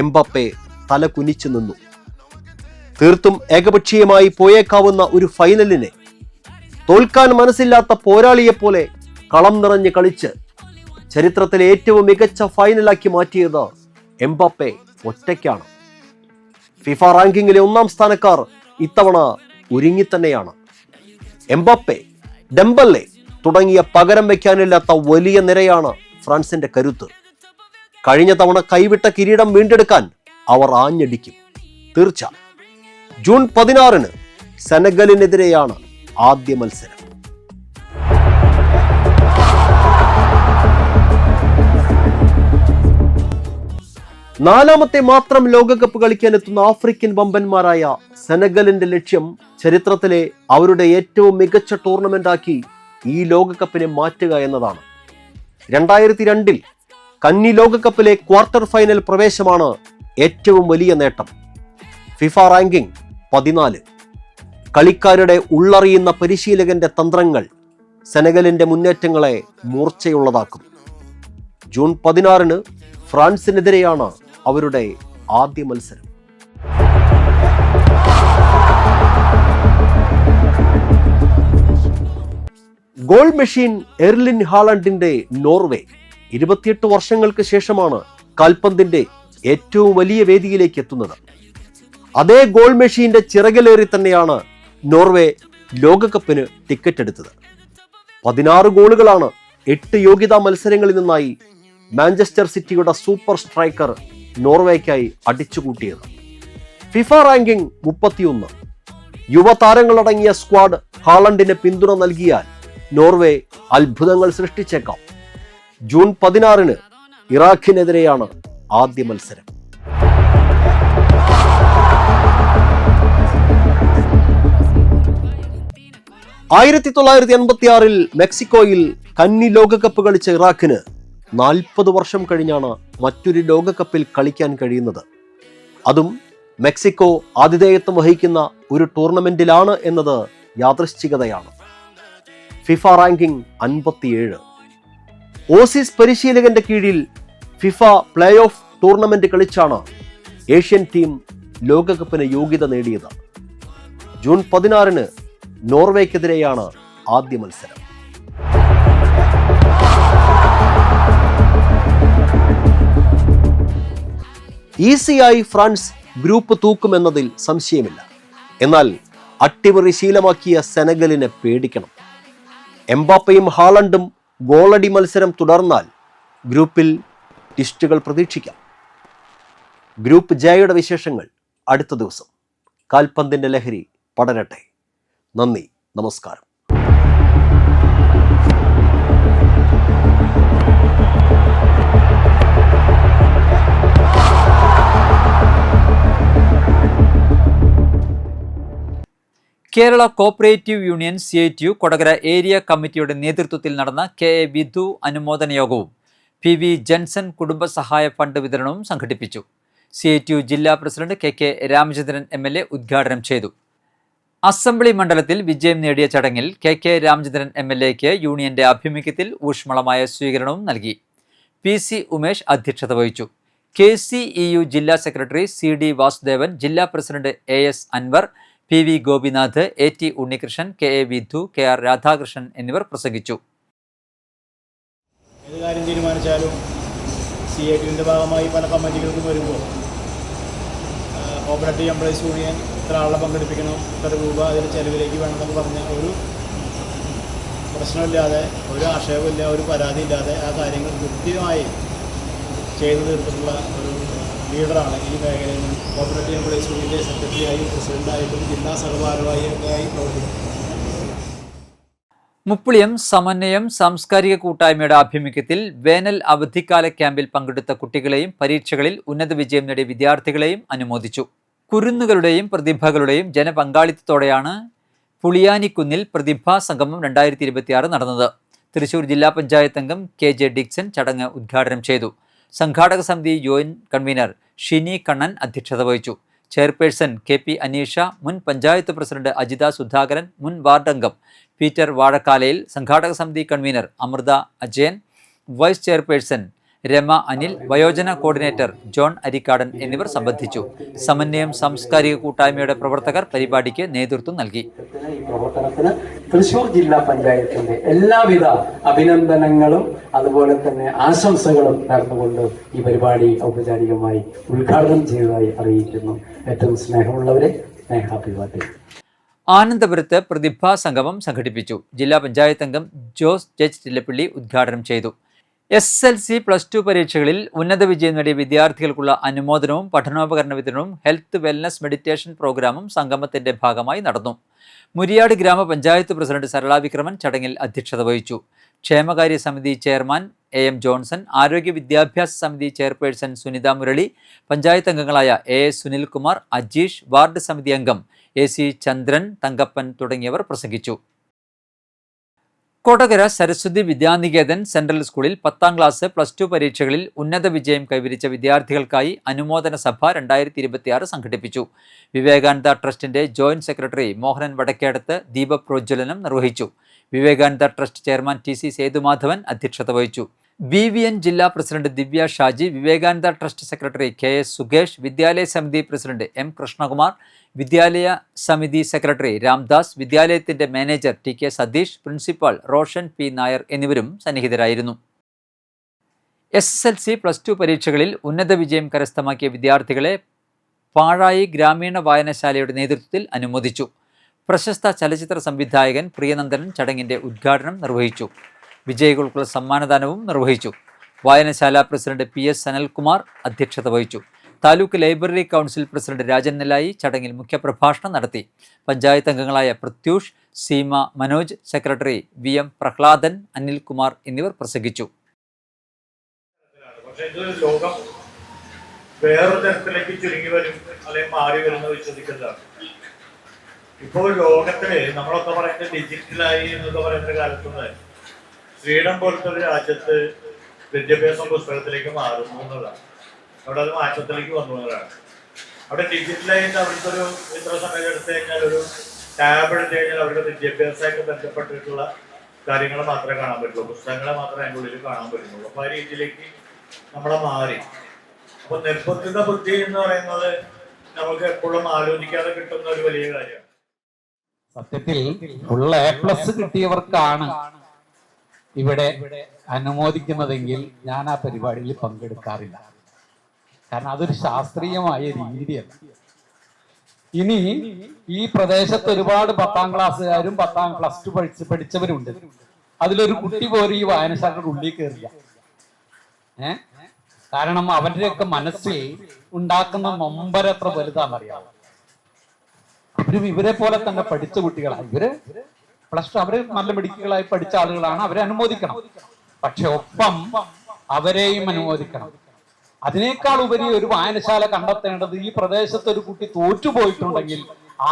എംബാപ്പെ തല കുനിച്ചു നിന്നു. തീർത്തും ഏകപക്ഷീയമായി പോയേക്കാവുന്ന ഒരു ഫൈനലിനെ തോൽക്കാൻ മനസ്സില്ലാത്ത പോരാളിയെപ്പോലെ കളം നിറഞ്ഞ് കളിച്ച് ചരിത്രത്തിലെ ഏറ്റവും മികച്ച ഫൈനലാക്കി മാറ്റിയത് എംബാപ്പെ ഒറ്റയ്ക്കാണ്. ഫിഫ റാങ്കിങ്ങിലെ 1ാം സ്ഥാനക്കാർ ഇത്തവണ ഒരുങ്ങിത്തന്നെയാണ്. എംബാപ്പെ, ഡെംബല്ലെ തുടങ്ങിയ പകരം വയ്ക്കാനില്ലാത്ത വലിയ നിരയാണ് ഫ്രാൻസിന്റെ കരുത്ത്. കഴിഞ്ഞ തവണ കൈവിട്ട കിരീടം വീണ്ടെടുക്കാൻ അവർ ആഞ്ഞടിക്കും, തീർച്ച. ജൂൺ 16-ന് സെനഗലിനെതിരെയാണ് ആദ്യ മത്സരം. നാലാമത്തെ മാത്രം ലോകകപ്പ് കളിക്കാനെത്തുന്ന ആഫ്രിക്കൻ വമ്പന്മാരായ സെനഗലിന്റെ ലക്ഷ്യം ചരിത്രത്തിലെ അവരുടെ ഏറ്റവും മികച്ച ടൂർണമെന്റാക്കി ഈ ലോകകപ്പിനെ മാറ്റുക എന്നതാണ്. 2002-ൽ കന്നി ലോകകപ്പിലെ ക്വാർട്ടർ ഫൈനൽ പ്രവേശമാണ് ഏറ്റവും വലിയ നേട്ടം. FIFA ranking 14. കളിക്കാരുടെ ഉള്ളറിയുന്ന പരിശീലകന്റെ തന്ത്രങ്ങൾ സെനഗലിന്റെ മുന്നേറ്റങ്ങളെ മൂർച്ചയുള്ളതാക്കും. ജൂൺ 16-ന് ഫ്രാൻസിനെതിരെയാണ് അവരുടെ ആദ്യ മത്സരം. ഗോൾ മെഷീൻ എർലിൻ ഹാലണ്ടിന്റെ നോർവേ 28 വർഷങ്ങൾക്ക് ശേഷമാണ് കാൽപന്തിന്റെ ഏറ്റവും വലിയ വേദിയിലേക്ക് എത്തുന്നത്. അതേ ഗോൾ മെഷീന്റെ ചിറകിലേറി തന്നെയാണ് നോർവേ ലോകകപ്പിന് ടിക്കറ്റ് എടുത്തത്. 16 ഗോളുകളാണ് 8 യോഗ്യതാ മത്സരങ്ങളിൽ നിന്നായി മാഞ്ചസ്റ്റർ സിറ്റിയുടെ സൂപ്പർ സ്ട്രൈക്കർ നോർവേക്കായി അടിച്ചുകൂട്ടിയത്. FIFA ranking 31. യുവതാരങ്ങളടങ്ങിയ സ്ക്വാഡ് ഹാളണ്ടിന് പിന്തുണ നൽകിയാൽ നോർവേ അത്ഭുതങ്ങൾ സൃഷ്ടിച്ചേക്കാം. ജൂൺ 16 ഇറാഖിനെതിരെയാണ് ആദ്യ മത്സരം. ആയിരത്തി 1986 മെക്സിക്കോയിൽ കന്നി ലോകകപ്പ് കളിച്ച ഇറാഖിന് 40 വർഷം കഴിഞ്ഞാണ് മറ്റൊരു ലോകകപ്പിൽ കളിക്കാൻ കഴിയുന്നത്. അതും മെക്സിക്കോ ആതിഥേയത്വം വഹിക്കുന്ന ഒരു ടൂർണമെന്റിലാണ് എന്നത് യാദൃശ്ചികതയാണ്. FIFA ranking 57. ഓസീസ് പരിശീലകന്റെ കീഴിൽ ഫിഫ പ്ലേ ഓഫ് ടൂർണമെന്റ് കളിച്ചാണ് ഏഷ്യൻ ടീം ലോകകപ്പിന് യോഗ്യത നേടിയത്. ജൂൺ 16 നോർവേക്കെതിരെയാണ് ആദ്യ മത്സരം. ഈസിയായി ഫ്രാൻസ് ഗ്രൂപ്പ് തൂക്കുമെന്നതിൽ സംശയമില്ല. എന്നാൽ അട്ടിമറി ശീലമാക്കിയ സെനഗലിനെ പേടിക്കണം. എംബാപ്പയും ഹാളണ്ടും ഗോളടി മത്സരം തുടർന്നാൽ ഗ്രൂപ്പിൽ ട്വിസ്റ്റുകൾ പ്രതീക്ഷിക്കാം. ഗ്രൂപ്പ് ജെയുടെ വിശേഷങ്ങൾ അടുത്ത ദിവസം. കാൽപന്തിന്റെ ലഹരി പടരട്ടെ. നന്ദി, നമസ്കാരം. Kerala cooperative union CITU Kodakara area കമ്മിറ്റിയുടെ നേതൃത്വത്തിൽ നടന്ന KA വിധു അനുമോദന യോഗവും PV ജൻസൺ കുടുംബസഹായ ഫണ്ട് വിതരണവും സംഘടിപ്പിച്ചു. CITU ജില്ലാ പ്രസിഡന്റ് KK രാമചന്ദ്രൻ MLA ഉദ്ഘാടനം ചെയ്തു. അസംബ്ലി മണ്ഡലത്തിൽ വിജയം നേടിയ ചടങ്ങിൽ KK രാമചന്ദ്രൻ MLAക്ക് യൂണിയന്റെ ആഭിമുഖ്യത്തിൽ ഊഷ്മളമായ സ്വീകരണവും നൽകി. PC ഉമേഷ് അധ്യക്ഷത വഹിച്ചു. KCEU ജില്ലാ സെക്രട്ടറി CD വാസുദേവൻ, ജില്ലാ president AS Anwar, PV Gopinath, AT Unnikrishnan, KA Vidhu, KR Radhakrishnan എന്നിവർ പ്രസംഗിച്ചു. ഏത് കാര്യം തീരുമാനിച്ചാലും CITUവിൻ്റെ ഭാഗമായി പല കമ്മിറ്റികൾക്കും വരുമ്പോൾ കോപ്പറേറ്റീവ് എംപ്ലോയീസ് യൂണിയൻ ഇത്ര ആളെ പങ്കെടുപ്പിക്കണം, ഇത്ര രൂപ അതിന് ചെലവിലേക്ക് വേണമെന്നൊക്കെ പറഞ്ഞ ഒരു പ്രശ്നമില്ലാതെ, ഒരു ആക്ഷേപമില്ല, ഒരു പരാതിയില്ലാതെ ആ കാര്യങ്ങൾ കൃത്യമായി ചെയ്തു തീർത്തിട്ടുള്ള ഒരു ലീഡറാണ് ഈ മേഖലയിൽ. കോപ്പറേറ്റീവ് എംപ്ലോയീസ് യൂണിയൻ്റെ സെക്രട്ടറിയായും പ്രസിഡൻ്റായിട്ടും ജില്ലാ സഹഭാരവാഹിയും ഒക്കെയായി പ്രവർത്തിക്കുന്നു. മുപ്പിളിയം സമന്വയം സാംസ്കാരിക കൂട്ടായ്മയുടെ ആഭിമുഖ്യത്തിൽ വേനൽ അവധിക്കാല ക്യാമ്പിൽ പങ്കെടുത്ത കുട്ടികളെയും പരീക്ഷകളിൽ ഉന്നത വിജയം നേടിയ വിദ്യാർത്ഥികളെയും അനുമോദിച്ചു. കുരുന്നുകളുടെയും പ്രതിഭകളുടെയും ജനപങ്കാളിത്തത്തോടെയാണ് പുളിയാനിക്കുന്നിൽ പ്രതിഭാ സംഗമം 2026 നടന്നത്. തൃശൂർ ജില്ലാ പഞ്ചായത്ത് അംഗം KJ ഡിക്സൺ ചടങ്ങ് ഉദ്ഘാടനം ചെയ്തു. സംഘാടക സമിതി ജോയിന്റ് കൺവീനർ ഷിനി കണ്ണൻ അധ്യക്ഷത വഹിച്ചു. ചെയർപേഴ്സൺ KP അനീഷ, മുൻ പഞ്ചായത്ത് പ്രസിഡന്റ് അജിത സുധാകരൻ, മുൻ വാർഡ് അംഗം പീറ്റർ വാഴക്കാലയിൽ, സംഘാടക സമിതി convener Amritha Ajayan, vice chairperson Rama Anil, വയോജന കോർഡിനേറ്റർ ജോൺ അരിക്കാടൻ എന്നിവർ സംബന്ധിച്ചു. സമന്വയം സാംസ്കാരിക കൂട്ടായ്മയുടെ പ്രവർത്തകർ പരിപാടിക്ക് നേതൃത്വം നൽകി. ഈ പ്രവർത്തനത്തിന് തൃശൂർ ജില്ലാ പഞ്ചായത്തിന്റെ എല്ലാവിധ അഭിനന്ദനങ്ങളും അതുപോലെ തന്നെ ആശംസകളും നേർന്നുകൊണ്ട് ഈ പരിപാടി ഔപചാരികമായി ഉദ്ഘാടനം ചെയ്തതായി അറിയിക്കുന്നു. ഏറ്റവും സ്നേഹമുള്ളവരെ, സ്നേഹാഭിവാദ്യം. ആനന്ദപുരത്ത് പ്രതിഭാ സംഗമം സംഘടിപ്പിച്ചു. ജില്ലാ പഞ്ചായത്ത് അംഗം ജോസ് ജെച്ച് ചില്ലപ്പള്ളി ഉദ്ഘാടനം ചെയ്തു. SLC +2 പരീക്ഷകളിൽ ഉന്നത വിജയം നേടിയ വിദ്യാർത്ഥികൾക്കുള്ള അനുമോദനവും പഠനോപകരണ വിതരണവും ഹെൽത്ത് വെൽനസ് മെഡിറ്റേഷൻ പ്രോഗ്രാമും സംഗമത്തിന്റെ ഭാഗമായി നടന്നു. മുരിയാട് ഗ്രാമപഞ്ചായത്ത് പ്രസിഡന്റ് സരള വിക്രമൻ ചടങ്ങിൽ അധ്യക്ഷത വഹിച്ചു. ക്ഷേമകാര്യ സമിതി ചെയർമാൻ AM ജോൺസൺ, ആരോഗ്യ വിദ്യാഭ്യാസ സമിതി ചെയർപേഴ്സൺ സുനിത മുരളി, പഞ്ചായത്ത് അംഗങ്ങളായ AS സുനിൽകുമാർ, അജീഷ്, വാർഡ് സമിതി അംഗം AC ചന്ദ്രൻ, തങ്കപ്പൻ തുടങ്ങിയവർ പ്രസംഗിച്ചു. കൊടകര സരസ്വതി വിദ്യാനികേതൻ സെൻട്രൽ സ്കൂളിൽ 10ാം ക്ലാസ് +2 പരീക്ഷകളിൽ ഉന്നത വിജയം കൈവരിച്ച വിദ്യാർത്ഥികൾക്കായി അനുമോദന സഭ 2026 സംഘടിപ്പിച്ചു. വിവേകാനന്ദ ട്രസ്റ്റിന്റെ ജോയിന്റ് സെക്രട്ടറി മോഹനൻ വടക്കേടത്ത് ദീപപ്രോജ്വലനം നിർവഹിച്ചു. Vivekananda trust chairman TC Sethumadhavan അധ്യക്ഷത വഹിച്ചു. BVN ജില്ലാ president Divya Shaji, Vivekananda trust secretary KS Sukesh, വിദ്യാലയ സമിതി പ്രസിഡന്റ് M കൃഷ്ണകുമാർ, വിദ്യാലയ സമിതി സെക്രട്ടറി രാംദാസ്, വിദ്യാലയത്തിന്റെ manager TK Satheesh, principal Roshan P Nair എന്നിവരും സന്നിഹിതരായിരുന്നു. SSLC +2 പരീക്ഷകളിൽ ഉന്നത വിജയം കരസ്ഥമാക്കിയ വിദ്യാർത്ഥികളെ പാഴായി ഗ്രാമീണ വായനശാലയുടെ നേതൃത്വത്തിൽ അനുമോദിച്ചു. പ്രശസ്ത ചലച്ചിത്ര സംവിധായകൻ പ്രിയനന്ദനൻ ചടങ്ങിന്റെ ഉദ്ഘാടനം നിർവഹിച്ചു. വിജയികൾക്കുള്ള സമ്മാനദാനവും നിർവഹിച്ചു. വായനശാല പ്രസിഡന്റ് PS സനൽകുമാർ അധ്യക്ഷത വഹിച്ചു. Taluk library council president Rajan Nellayi ചടങ്ങിൽ മുഖ്യപ്രഭാഷണം നടത്തി. പഞ്ചായത്ത് അംഗങ്ങളായ പ്രത്യൂഷ്, സീമ, മനോജ്, സെക്രട്ടറി VM പ്രഹ്ലാദൻ, അനിൽകുമാർ എന്നിവർ പ്രസംഗിച്ചു. ലോകം വേറൊരു തരത്തിലേക്ക് ചുരുങ്ങി വരും അല്ലെങ്കിൽ മാറി വരുന്നത് വിശ്വസിക്കുന്നതാണ്. ഇപ്പോൾ ലോകത്തില് നമ്മളൊക്കെ പറയുന്നത് ഡിജിറ്റലായി എന്നൊക്കെ പറയുന്ന കാലത്തുനിന്ന് സ്വീഡൻ പോലത്തെ ഒരു രാജ്യത്ത് വിദ്യാഭ്യാസം പുസ്തകത്തിലേക്ക് മാറുന്നു എന്നുള്ളതാണ്. അവിടെ അത് മാറ്റത്തിലേക്ക് വന്നു എന്നതാണ്. അവിടെ ഡിജിറ്റലായിട്ട് അവിടുത്തെ ഒരു ഇത്ര സമയം എടുത്തു കഴിഞ്ഞാൽ ഒരു ടാബ് എടുത്തു കഴിഞ്ഞാൽ അവരുടെ വിദ്യാഭ്യാസമായിട്ട് ബന്ധപ്പെട്ടിട്ടുള്ള കാര്യങ്ങൾ മാത്രമേ കാണാൻ പറ്റുള്ളൂ, പുസ്തകങ്ങളെ മാത്രമേ അതിൻ്റെ ഉള്ളിൽ കാണാൻ പറ്റുള്ളൂ. അപ്പോൾ ആ രീതിയിലേക്ക് നമ്മളെ മാറി. അപ്പൊ നിർബന്ധിത ബുദ്ധി എന്ന് പറയുന്നത് നമുക്ക് എപ്പോഴും ആലോചിക്കാതെ കിട്ടുന്ന ഒരു വലിയ കാര്യമാണ്. സത്യത്തിൽ ഉള്ള A+ കിട്ടിയവർക്കാണ് ഇവിടെ അനുമോദിക്കുന്നതെങ്കിൽ ഞാൻ ആ പരിപാടിയിൽ പങ്കെടുക്കാറില്ല. കാരണം അതൊരു ശാസ്ത്രീയമായ രീതിയല്ല. ഇനി ഈ പ്രദേശത്ത് ഒരുപാട് 10ാം ക്ലാസ്സുകാരും +2 പഠിച്ചവരുണ്ട്. അതിലൊരു കുട്ടി പോലും ഈ വായനശാലയുടെ ഉള്ളിൽ കയറില്ല. കാരണം അവരുടെയൊക്കെ മനസ്സിൽ ഉണ്ടാക്കുന്ന നൊമ്പരം എത്ര വലുതാണെന്നറിയാവും. അവരും ഇവരെ പോലെ തന്നെ പഠിച്ച കുട്ടികളാണ്. ഇവര് +2 അവര് നല്ല മിടുക്കികളായി പഠിച്ച ആളുകളാണ്, അവരെ അനുമോദിക്കണം. പക്ഷെ ഒപ്പം അവരെയും അനുമോദിക്കണം. അതിനേക്കാൾ ഉപരി ഒരു വായനശാല കണ്ടെത്തേണ്ടത് ഈ പ്രദേശത്ത് ഒരു കുട്ടി തോറ്റുപോയിട്ടുണ്ടെങ്കിൽ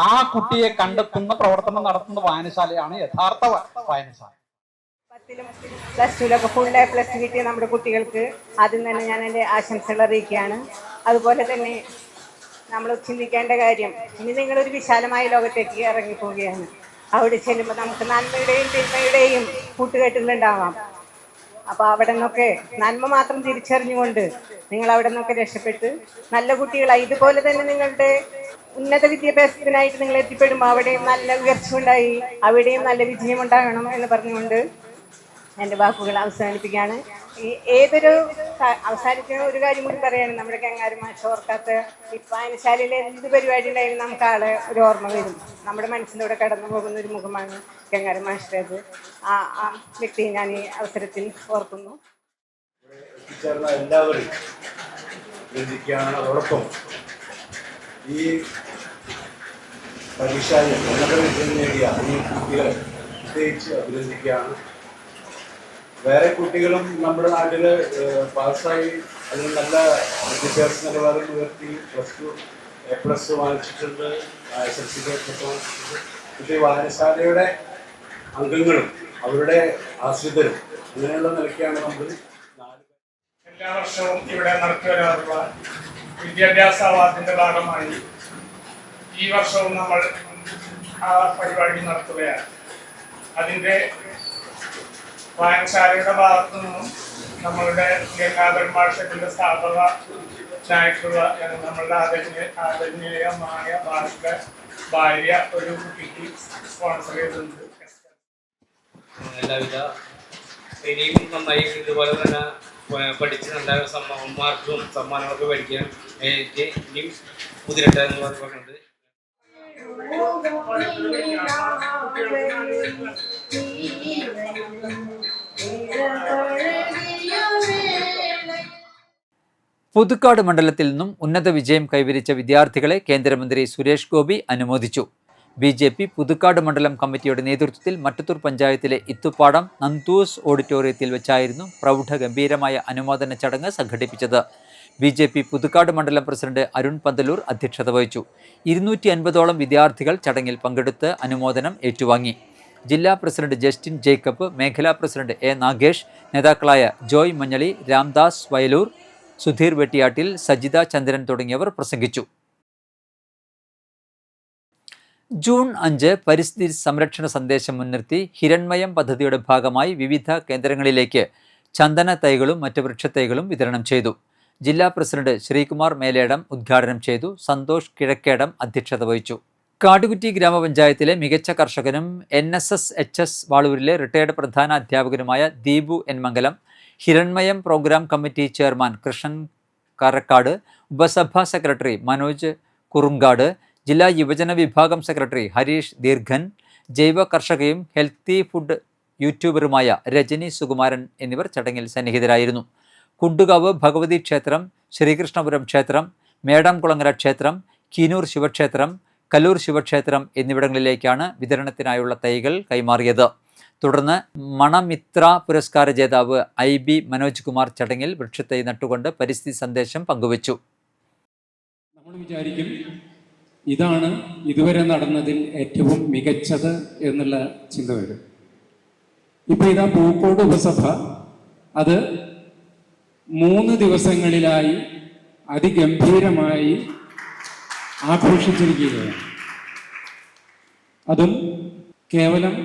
ആ കുട്ടിയെ കണ്ടെത്തുന്ന പ്രവർത്തനം നടത്തുന്ന വായനശാലയാണ് യഥാർത്ഥ വായനശാല. +2 ഫുൾ A+ കിട്ടിയ നമ്മുടെ കുട്ടികൾക്ക് ആദ്യം തന്നെ ഞാൻ എൻ്റെ ആശംസകൾ അറിയിക്കുകയാണ്. അതുപോലെ തന്നെ നമ്മൾ ചിന്തിക്കേണ്ട കാര്യം, ഇനി നിങ്ങളൊരു വിശാലമായ ലോകത്തേക്ക് ഇറങ്ങിപ്പോവുകയാണ്. അവിടെ ചെല്ലുമ്പോൾ നമുക്ക് നന്മയുടെയും തിന്മയുടെയും കൂട്ടുകെട്ടുകളുണ്ടാവാം. അപ്പോൾ അവിടെ നിന്നൊക്കെ നന്മ മാത്രം തിരിച്ചറിഞ്ഞുകൊണ്ട് നിങ്ങൾ അവിടെ നിന്നൊക്കെ രക്ഷപ്പെട്ട് നല്ല കുട്ടികളായി ഇതുപോലെ തന്നെ നിങ്ങളുടെ ഉന്നത വിദ്യാഭ്യാസത്തിനായിട്ട് നിങ്ങൾ എത്തിപ്പെടുമ്പോൾ അവിടെയും നല്ല ഉയർച്ച ഉണ്ടായി, അവിടെയും നല്ല വിജയം ഉണ്ടാകണം എന്ന് പറഞ്ഞുകൊണ്ട് എൻ്റെ വാക്കുകൾ അവസാനിപ്പിക്കുകയാണ്. ഈ അവസാനിക്കുന്ന ഒരു കാര്യം കൂടി പറയുകയാണ്. നമ്മുടെ ഗംഗാരം മാഷ് ഓർക്കാത്ത ഈ വായനശാലയിലെ എന്ത് പരിപാടി ഉണ്ടായാലും നമുക്ക് ആളെ ഒരു ഓർമ്മ വരും. നമ്മുടെ മനസ്സിലൂടെ കടന്നു പോകുന്ന ഒരു മുഖമാണ് ഗംഗാരം മാഷിൻ്റേത്. ആ വ്യക്തിയെ ഞാൻ ഈ അവസരത്തിൽ ഓർക്കുന്നു. എല്ലാവരും അതോടൊപ്പം ഈ പരീക്ഷയിൽ ഉന്നത വിജയം നേടിയ ഈ കുട്ടികളെ പ്രത്യേകിച്ച് അഭിനന്ദിക്കുകയാണ്. വേറെ കുട്ടികളും നമ്മുടെ നാട്ടിൽ പാസ്സായി അതിന് നല്ല വിദ്യാഭ്യാസ നിലവാരം ഉയർത്തി +2 A+ വാങ്ങിച്ചിട്ടുണ്ട്, SSLC A+ വാങ്ങിച്ചിട്ടുണ്ട്. പക്ഷേ വായനശാലയുടെ അംഗങ്ങളും അവരുടെ ആശ്രിതരും അങ്ങനെയുള്ള നിലയ്ക്കാണ് നമ്മൾ എല്ലാ വർഷവും ഇവിടെ നടത്തി വരാറുള്ള വിദ്യാഭ്യാസ അവാർഡിന്റെ ഭാഗമായി ഈ വർഷവും നമ്മൾ ആ പരിപാടി നടത്തുകയാണ്. അതിൻ്റെ വായനശാലയുടെ ഭാഗത്തു നിന്നും നമ്മളുടെ ഗംഗാധരൻ മാഷത്തിന്റെ സ്ഥാപകനായിട്ടുള്ള നമ്മളുടെ ആദരണീയമായ ഭാഷയുടെ ഭാര്യ ഒരു കുട്ടിക്ക് സ്പോൺസർ ചെയ്തിട്ടുണ്ട്. എല്ലാവിധ ഇനിയും നന്നായി ഇതുപോലെ തന്നെ പഠിച്ച് നല്ല മാർക്കും സമ്മാനങ്ങളൊക്കെ മേടിക്കാൻ ഇനിയും മുതിരട്ടെ എന്ന് പറഞ്ഞിട്ടുണ്ട്. പുതുക്കാട് മണ്ഡലത്തിൽ നിന്നും ഉന്നത വിജയം കൈവരിച്ച വിദ്യാർത്ഥികളെ കേന്ദ്രമന്ത്രി സുരേഷ് ഗോപി അനുമോദിച്ചു. BJP പുതുക്കാട് മണ്ഡലം കമ്മിറ്റിയുടെ നേതൃത്വത്തിൽ മട്ടത്തൂർ പഞ്ചായത്തിലെ ഇത്തുപ്പാടം നന്തൂസ് ഓഡിറ്റോറിയത്തിൽ വെച്ചായിരുന്നു പ്രൗഢഗംഭീരമായ അനുമോദന ചടങ്ങ് സംഘടിപ്പിച്ചത്. BJP പുതുക്കാട് മണ്ഡലം പ്രസിഡന്റ് അരുൺ പന്തലൂർ അധ്യക്ഷത വഹിച്ചു. 250ഓളം വിദ്യാർത്ഥികൾ ചടങ്ങിൽ പങ്കെടുത്ത് അനുമോദനം ഏറ്റുവാങ്ങി. ജില്ലാ പ്രസിഡന്റ് ജസ്റ്റിൻ ജേക്കബ്, മേഖലാ പ്രസിഡന്റ് A നാഗേഷ്, നേതാക്കളായ ജോയ് മഞ്ഞളി, രാംദാസ് വയലൂർ, സുധീർ വെട്ടിയാട്ടിൽ, സജിത ചന്ദ്രൻ തുടങ്ങിയവർ പ്രസംഗിച്ചു. ജൂൺ 5 പരിസ്ഥിതി സംരക്ഷണ സന്ദേശം മുൻനിർത്തി ഹിരൺമയം പദ്ധതിയുടെ ഭാഗമായി വിവിധ കേന്ദ്രങ്ങളിലേക്ക് ചന്ദന തൈകളും മറ്റ് വൃക്ഷത്തൈകളും വിതരണം ചെയ്തു. ജില്ലാ പ്രസിഡന്റ് ശ്രീകുമാർ മേലേടം ഉദ്ഘാടനം ചെയ്തു. സന്തോഷ് കിഴക്കേടം അധ്യക്ഷത വഹിച്ചു. കാടുകുറ്റി ഗ്രാമപഞ്ചായത്തിലെ മികച്ച കർഷകനും NSS വാളൂരിലെ റിട്ടയർഡ് പ്രധാന അധ്യാപകനുമായ Deepu N Mangalam, Hiranmayam programme committee chairman Krishnan Karakkad, ഉപസഭാ സെക്രട്ടറി മനോജ് കുറുങ്കാട്, ജില്ലാ യുവജന വിഭാഗം സെക്രട്ടറി ഹരീഷ് ദീർഘൻ, ജൈവ കർഷകയും ഹെൽത്തി ഫുഡ് യൂട്യൂബറുമായ രജനി സുകുമാരൻ എന്നിവർ ചടങ്ങിൽ സന്നിഹിതരായിരുന്നു. കുണ്ടുകാവ് ഭഗവതി ക്ഷേത്രം, ശ്രീകൃഷ്ണപുരം ക്ഷേത്രം, മേടാംകുളങ്ങര ക്ഷേത്രം, കീനൂർ ശിവക്ഷേത്രം, കല്ലൂർ ശിവക്ഷേത്രം എന്നിവിടങ്ങളിലേക്കാണ് വിതരണത്തിനായുള്ള തൈകൾ കൈമാറിയത്. തുടർന്ന് മണമിത്ര പുരസ്കാര ജേതാവ് IB മനോജ് കുമാർ ചടങ്ങിൽ വൃക്ഷത്തൈ നട്ടുകൊണ്ട് പരിസ്ഥിതി സന്ദേശം പങ്കുവച്ചു. നമ്മൾ വിചാരിക്കും ഇതാണ് ഇതുവരെ നടന്നതിൽ ഏറ്റവും മികച്ചത് എന്നുള്ള ചിന്ത വരും. ഇപ്പൊ ഇതാ പൂക്കോട് ഉപസഭ അത് 3 ദിവസങ്ങളിലായി അതിഗംഭീരമായി ആഘോഷിച്ചിരിക്കുകയാണ്. അതും കേവലം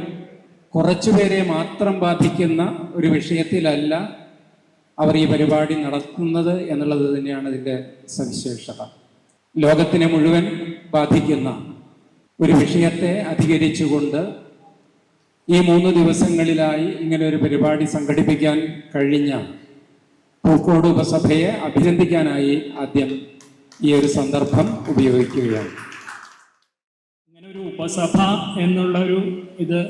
കുറച്ചുപേരെ മാത്രം ബാധിക്കുന്ന ഒരു വിഷയത്തിലല്ല അവർ ഈ പരിപാടി നടത്തുന്നത് എന്നുള്ളത് തന്നെയാണ് ഇതിൻ്റെ സവിശേഷത. ലോകത്തിനെ മുഴുവൻ ബാധിക്കുന്ന ഒരു വിഷയത്തെ അധികരിച്ചുകൊണ്ട് ഈ 3 ദിവസങ്ങളിലായി ഇങ്ങനെ ഒരു പരിപാടി സംഘടിപ്പിക്കാൻ കഴിഞ്ഞ പൂക്കോട് ഉപസഭയെ അഭിനന്ദിക്കാനായി ആദ്യം ഈ ഒരു സന്ദർഭം ഉപയോഗിക്കുകയാണ്. ഇങ്ങനെ ഒരു ഉപസഭ എന്നുള്ള ഒരു ഇത്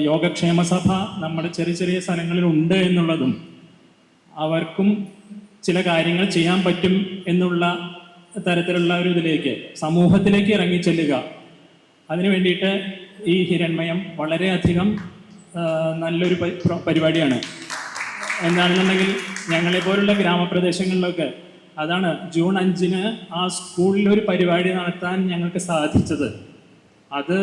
യോഗക്ഷേമ സഭ നമ്മുടെ ചെറിയ ചെറിയ സ്ഥലങ്ങളിൽ ഉണ്ട് എന്നുള്ളതും അവർക്കും ചില കാര്യങ്ങൾ ചെയ്യാൻ പറ്റും എന്നുള്ള തരത്തിലുള്ള ഒരു ഇതിലേക്ക് സമൂഹത്തിലേക്ക് ഇറങ്ങിച്ചെല്ലുക. അതിനു വേണ്ടിയിട്ട് ഈ ഹിരൺമയം വളരെയധികം നല്ലൊരു പരിപാടിയാണ്. എന്താണെന്നുണ്ടെങ്കിൽ ഞങ്ങളെപ്പോലുള്ള ഗ്രാമപ്രദേശങ്ങളിലൊക്കെ അതാണ് ജൂൺ 5-ന് ആ സ്കൂളിലൊരു പരിപാടി നടത്താൻ ഞങ്ങൾക്ക് സാധിച്ചത്. അത്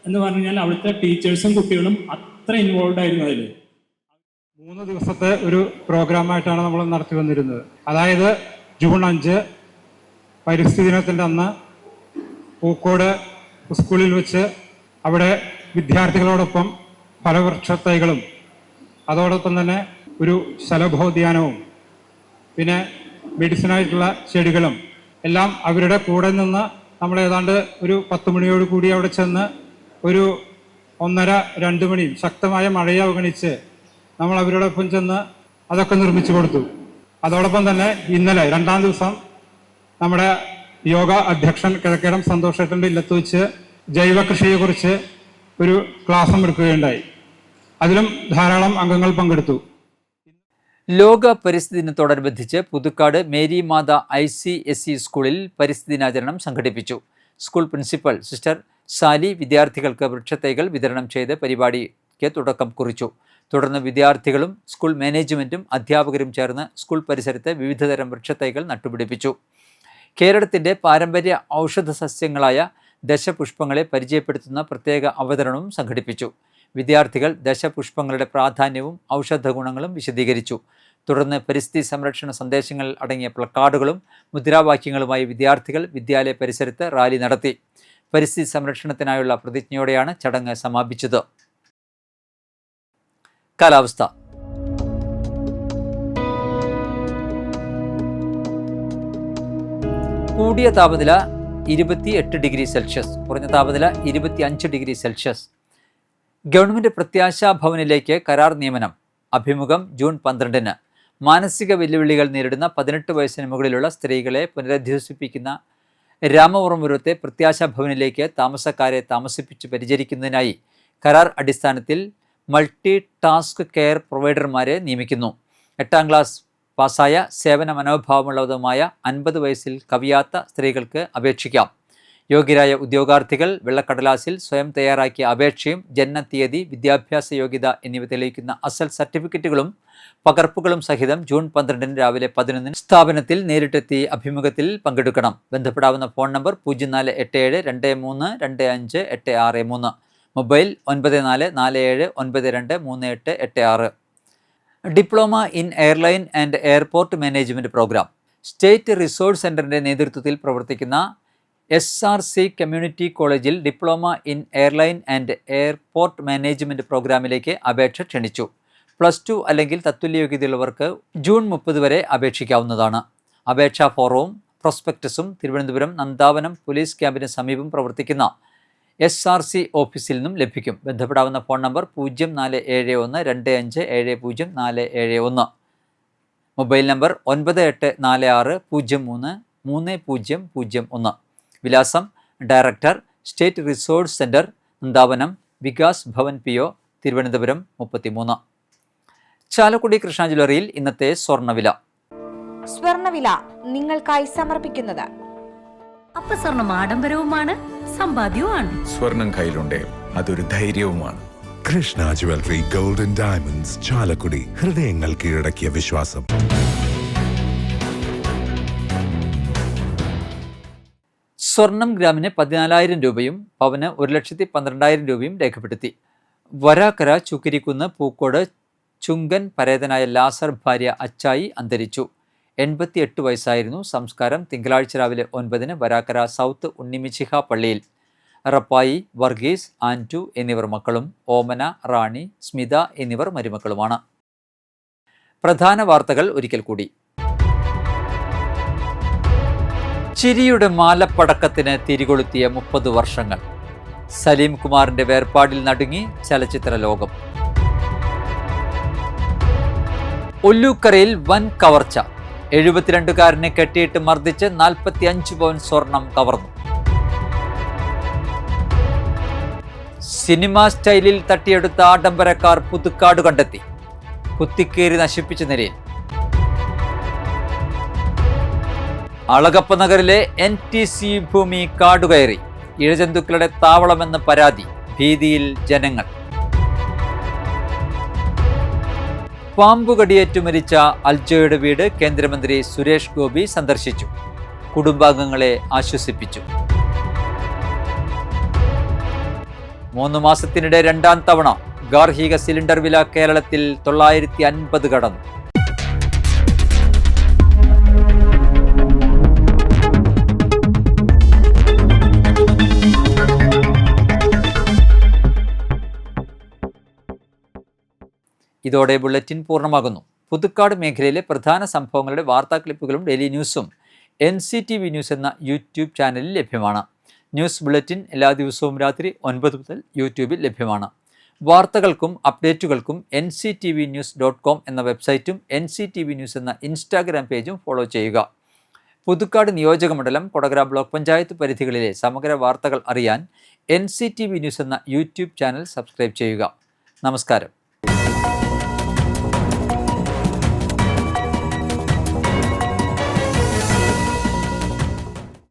എന്ന് പറഞ്ഞാൽ അവിടുത്തെ ടീച്ചേഴ്സും കുട്ടികളും അത്ര ഇൻവോൾവ് ആയിരുന്നു അതിൽ. 3 ദിവസത്തെ ഒരു പ്രോഗ്രാമായിട്ടാണ് നമ്മൾ നടത്തി വന്നിരുന്നത്. അതായത് ജൂൺ 5 പരിസ്ഥിതി ദിനത്തിൻ്റെ അന്ന് പൂക്കോട് സ്കൂളിൽ വെച്ച് അവിടെ വിദ്യാർത്ഥികളോടൊപ്പം ഫലവൃക്ഷത്തൈകളും അതോടൊപ്പം തന്നെ ഒരു ശലഭോദ്യാനവും പിന്നെ മെഡിസിനായിട്ടുള്ള ചെടികളും എല്ലാം അവരുടെ കൂടെ നിന്ന് നമ്മൾ ഏതാണ്ട് ഒരു 10 മണിയോട് കൂടി അവിടെ ചെന്ന് ഒരു 1:30-2 മണി ശക്തമായ മഴയെ അവഗണിച്ച് നമ്മൾ അവരോടൊപ്പം ചെന്ന് അതൊക്കെ നിർമ്മിച്ചു കൊടുത്തു. അതോടൊപ്പം തന്നെ ഇന്നലെ 2-ാം ദിവസം നമ്മുടെ യോഗ അധ്യക്ഷൻ കിഴക്കേടം സന്തോഷേട്ടൻ്റെ ഇല്ലത്ത് വെച്ച് ജൈവ കൃഷിയെക്കുറിച്ച് ഒരു ക്ലാസ്സും എടുക്കുകയുണ്ടായി. അതിലും ധാരാളം അംഗങ്ങൾ പങ്കെടുത്തു. ലോക പരിസ്ഥിതി ദിനത്തോടനുബന്ധിച്ച് പുതുക്കാട് മേരി മാത ICSE സ്കൂളിൽ പരിസ്ഥിതി ദിനാചരണം സംഘടിപ്പിച്ചു. സ്കൂൾ പ്രിൻസിപ്പൽ സിസ്റ്റർ സാലി വിദ്യാർത്ഥികൾക്ക് വൃക്ഷത്തൈകൾ വിതരണം ചെയ്ത് പരിപാടിക്ക് തുടക്കം കുറിച്ചു. തുടർന്ന് വിദ്യാർത്ഥികളും സ്കൂൾ മാനേജ്മെൻറ്റും അധ്യാപകരും ചേർന്ന് സ്കൂൾ പരിസരത്ത് വിവിധതരം വൃക്ഷത്തൈകൾ നട്ടുപിടിപ്പിച്ചു. കേരളത്തിൻ്റെ പാരമ്പര്യ ഔഷധ സസ്യങ്ങളായ ദശപുഷ്പങ്ങളെ പരിചയപ്പെടുത്തുന്ന പ്രത്യേക അവതരണവും സംഘടിപ്പിച്ചു. വിദ്യാർത്ഥികൾ ദശപുഷ്പങ്ങളുടെ പ്രാധാന്യവും ഔഷധ ഗുണങ്ങളും വിശദീകരിച്ചു. തുടർന്ന് പരിസ്ഥിതി സംരക്ഷണ സന്ദേശങ്ങൾ അടങ്ങിയ പ്ലക്കാർഡുകളും മുദ്രാവാക്യങ്ങളുമായി വിദ്യാർത്ഥികൾ വിദ്യാലയ പരിസരത്ത് റാലി നടത്തി. പരിസ്ഥിതി സംരക്ഷണത്തിനായുള്ള പ്രതിജ്ഞയോടെയാണ് ചടങ്ങ് സമാപിച്ചത്. കാലാവസ്ഥ. കൂടിയ താപനില 28 ഡിഗ്രി സെൽഷ്യസ്, കുറഞ്ഞ താപനില 25 ഡിഗ്രി സെൽഷ്യസ്. ഗവൺമെൻറ് പ്രത്യാശാ ഭവനിലേക്ക് കരാർ നിയമനം. അഭിമുഖം ജൂൺ 12-ന്. മാനസിക വെല്ലുവിളികൾ നേരിടുന്ന 18 വയസ്സിന് മുകളിലുള്ള സ്ത്രീകളെ പുനരധിവസിപ്പിക്കുന്ന രാമവർമ്മപുരത്തെ പ്രത്യാശാ ഭവനിലേക്ക് താമസക്കാരെ താമസിപ്പിച്ച് പരിചരിക്കുന്നതിനായി കരാർ അടിസ്ഥാനത്തിൽ മൾട്ടി ടാസ്ക് കെയർ പ്രൊവൈഡർമാരെ നിയമിക്കുന്നു. 8ാം ക്ലാസ് പാസ്സായ സേവന മനോഭാവമുള്ളതുമായ 50 വയസ്സിൽ കവിയാത്ത സ്ത്രീകൾക്ക് അപേക്ഷിക്കാം. യോഗ്യരായ ഉദ്യോഗാർത്ഥികൾ വെള്ളക്കടലാസിൽ സ്വയം തയ്യാറാക്കിയ അപേക്ഷയും ജനനത്തീയതി, വിദ്യാഭ്യാസ യോഗ്യത എന്നിവ തെളിയിക്കുന്ന അസൽ സർട്ടിഫിക്കറ്റുകളും പകർപ്പുകളും സഹിതം ജൂൺ 12-ന് രാവിലെ 11-ന് സ്ഥാപനത്തിൽ നേരിട്ടെത്തി അഭിമുഖത്തിൽ പങ്കെടുക്കണം. ബന്ധപ്പെടാവുന്ന phone number 0477232586, mobile 9447923886. Diploma in airline and airport management programme. State resource സെൻ്ററിൻ്റെ നേതൃത്വത്തിൽ പ്രവർത്തിക്കുന്ന SRC കമ്മ്യൂണിറ്റി കോളേജിൽ diploma in airline and airport management പ്രോഗ്രാമിലേക്ക് അപേക്ഷ ക്ഷണിച്ചു. +2 അല്ലെങ്കിൽ തത്തുല്യ യോഗ്യതയുള്ളവർക്ക് ജൂൺ 30 വരെ അപേക്ഷിക്കാവുന്നതാണ്. അപേക്ഷാ ഫോറവും പ്രോസ്പെക്ടസും തിരുവനന്തപുരം നന്ദാവനം പോലീസ് ക്യാമ്പിന് സമീപം പ്രവർത്തിക്കുന്ന SRC ഓഫീസിൽ നിന്നും ലഭിക്കും. ബന്ധപ്പെടാവുന്ന ഫോൺ നമ്പർ 047125704071. Mobile number 9846033001. വിലാസം director, state resource centre, Nandavanam, Vikas Bhavan PO, Thiruvananthapuram 33. Chalakudy Krishna ജ്വല്ലറിയിൽ ഇന്നത്തെ സ്വർണ്ണവില. സ്വർണ്ണവില നിങ്ങൾക്കായി സമർപ്പിക്കുന്നത് സ്വർണം ആഡംബരവുമാണ്, സമ്പാദ്യവുമാണ്. സ്വർണം കയ്യിലുണ്ടേ അതൊരു ധൈര്യവുമാണ്. Krishna jewellery golden diamonds, Chalakudy. ഹൃദയങ്ങൾ കീഴടക്കിയ വിശ്വാസം. സ്വർണം ഗ്രാമിന് 14,000 രൂപയും പവന് 1,12,000 രൂപയും രേഖപ്പെടുത്തി. വരാക്കര ചുക്കിരിക്കുന്ന് പൂക്കോട് ചുങ്കൻ പരേതനായ ലാസർ ഭാര്യ അച്ചായി അന്തരിച്ചു. 88 വയസ്സായിരുന്നു. സംസ്കാരം തിങ്കളാഴ്ച രാവിലെ 9-ന് വരാക്കര സൗത്ത് ഉണ്ണിമിച്ചിഹ പള്ളിയിൽ. റപ്പായി, വർഗീസ്, ആൻറ്റു എന്നിവർ മക്കളും ഓമന, റാണി, സ്മിത എന്നിവർ മരുമക്കളുമാണ്. പ്രധാന വാർത്തകൾ ഒരിക്കൽ കൂടി. ചിരിയുടെ മാലപ്പടക്കത്തിന് തിരികൊളുത്തിയ 30 വർഷങ്ങൾ. സലീം കുമാറിന്റെ വേർപാടിൽ നടുങ്ങി ചലച്ചിത്ര ലോകം. ഒല്ലൂക്കരയിൽ വൻ കവർച്ച. 72കാരനെ കെട്ടിയിട്ട് മർദ്ദിച്ച് 45 പവൻ സ്വർണം കവർന്നു. സിനിമാ സ്റ്റൈലിൽ തട്ടിയെടുത്ത ആഡംബര കാർ പുതുക്കാട് കണ്ടെത്തി. കുത്തിക്കേറി നശിപ്പിച്ച നിലയിൽ. അളഗപ്പ നഗറിലെ NTC ഭൂമി കാടുകയറി. ഇഴജന്തുക്കളുടെ താവളമെന്ന് പരാതി. ഭീതിയിൽ ജനങ്ങൾ. പാമ്പുകടിയേറ്റു മരിച്ച അൽജോയുടെ വീട് കേന്ദ്രമന്ത്രി സുരേഷ് ഗോപി സന്ദർശിച്ചു. കുടുംബാംഗങ്ങളെ ആശ്വസിപ്പിച്ചു. 3 മാസത്തിനിടെ 2ാം തവണ ഗാർഹിക സിലിണ്ടർ വില കേരളത്തിൽ 950 കടന്നു. ഇതോടെ ബുള്ളറ്റിൻ പൂർണ്ണമാകുന്നു. പുതുക്കാട് മേഖലയിലെ പ്രധാന സംഭവങ്ങളുടെ വാർത്താ ക്ലിപ്പുകളും ഡെയിലി ന്യൂസും NCTV ന്യൂസ് എന്ന യൂട്യൂബ് ചാനലിൽ ലഭ്യമാണ്. ന്യൂസ് ബുള്ളറ്റിൻ എല്ലാ ദിവസവും രാത്രി 9 മുതൽ യൂട്യൂബിൽ ലഭ്യമാണ്. വാർത്തകൾക്കും അപ്ഡേറ്റുകൾക്കും nctvnews.com എന്ന വെബ്സൈറ്റും NCTV ന്യൂസ് എന്ന ഇൻസ്റ്റാഗ്രാം പേജും ഫോളോ ചെയ്യുക. പുതുക്കാട് നിയോജകമണ്ഡലം, കൊടകര ബ്ലോക്ക് പഞ്ചായത്ത് പരിധികളിലെ സമഗ്ര വാർത്തകൾ അറിയാൻ NCTV ന്യൂസ് എന്ന യൂട്യൂബ് ചാനൽ സബ്സ്ക്രൈബ് ചെയ്യുക. നമസ്കാരം.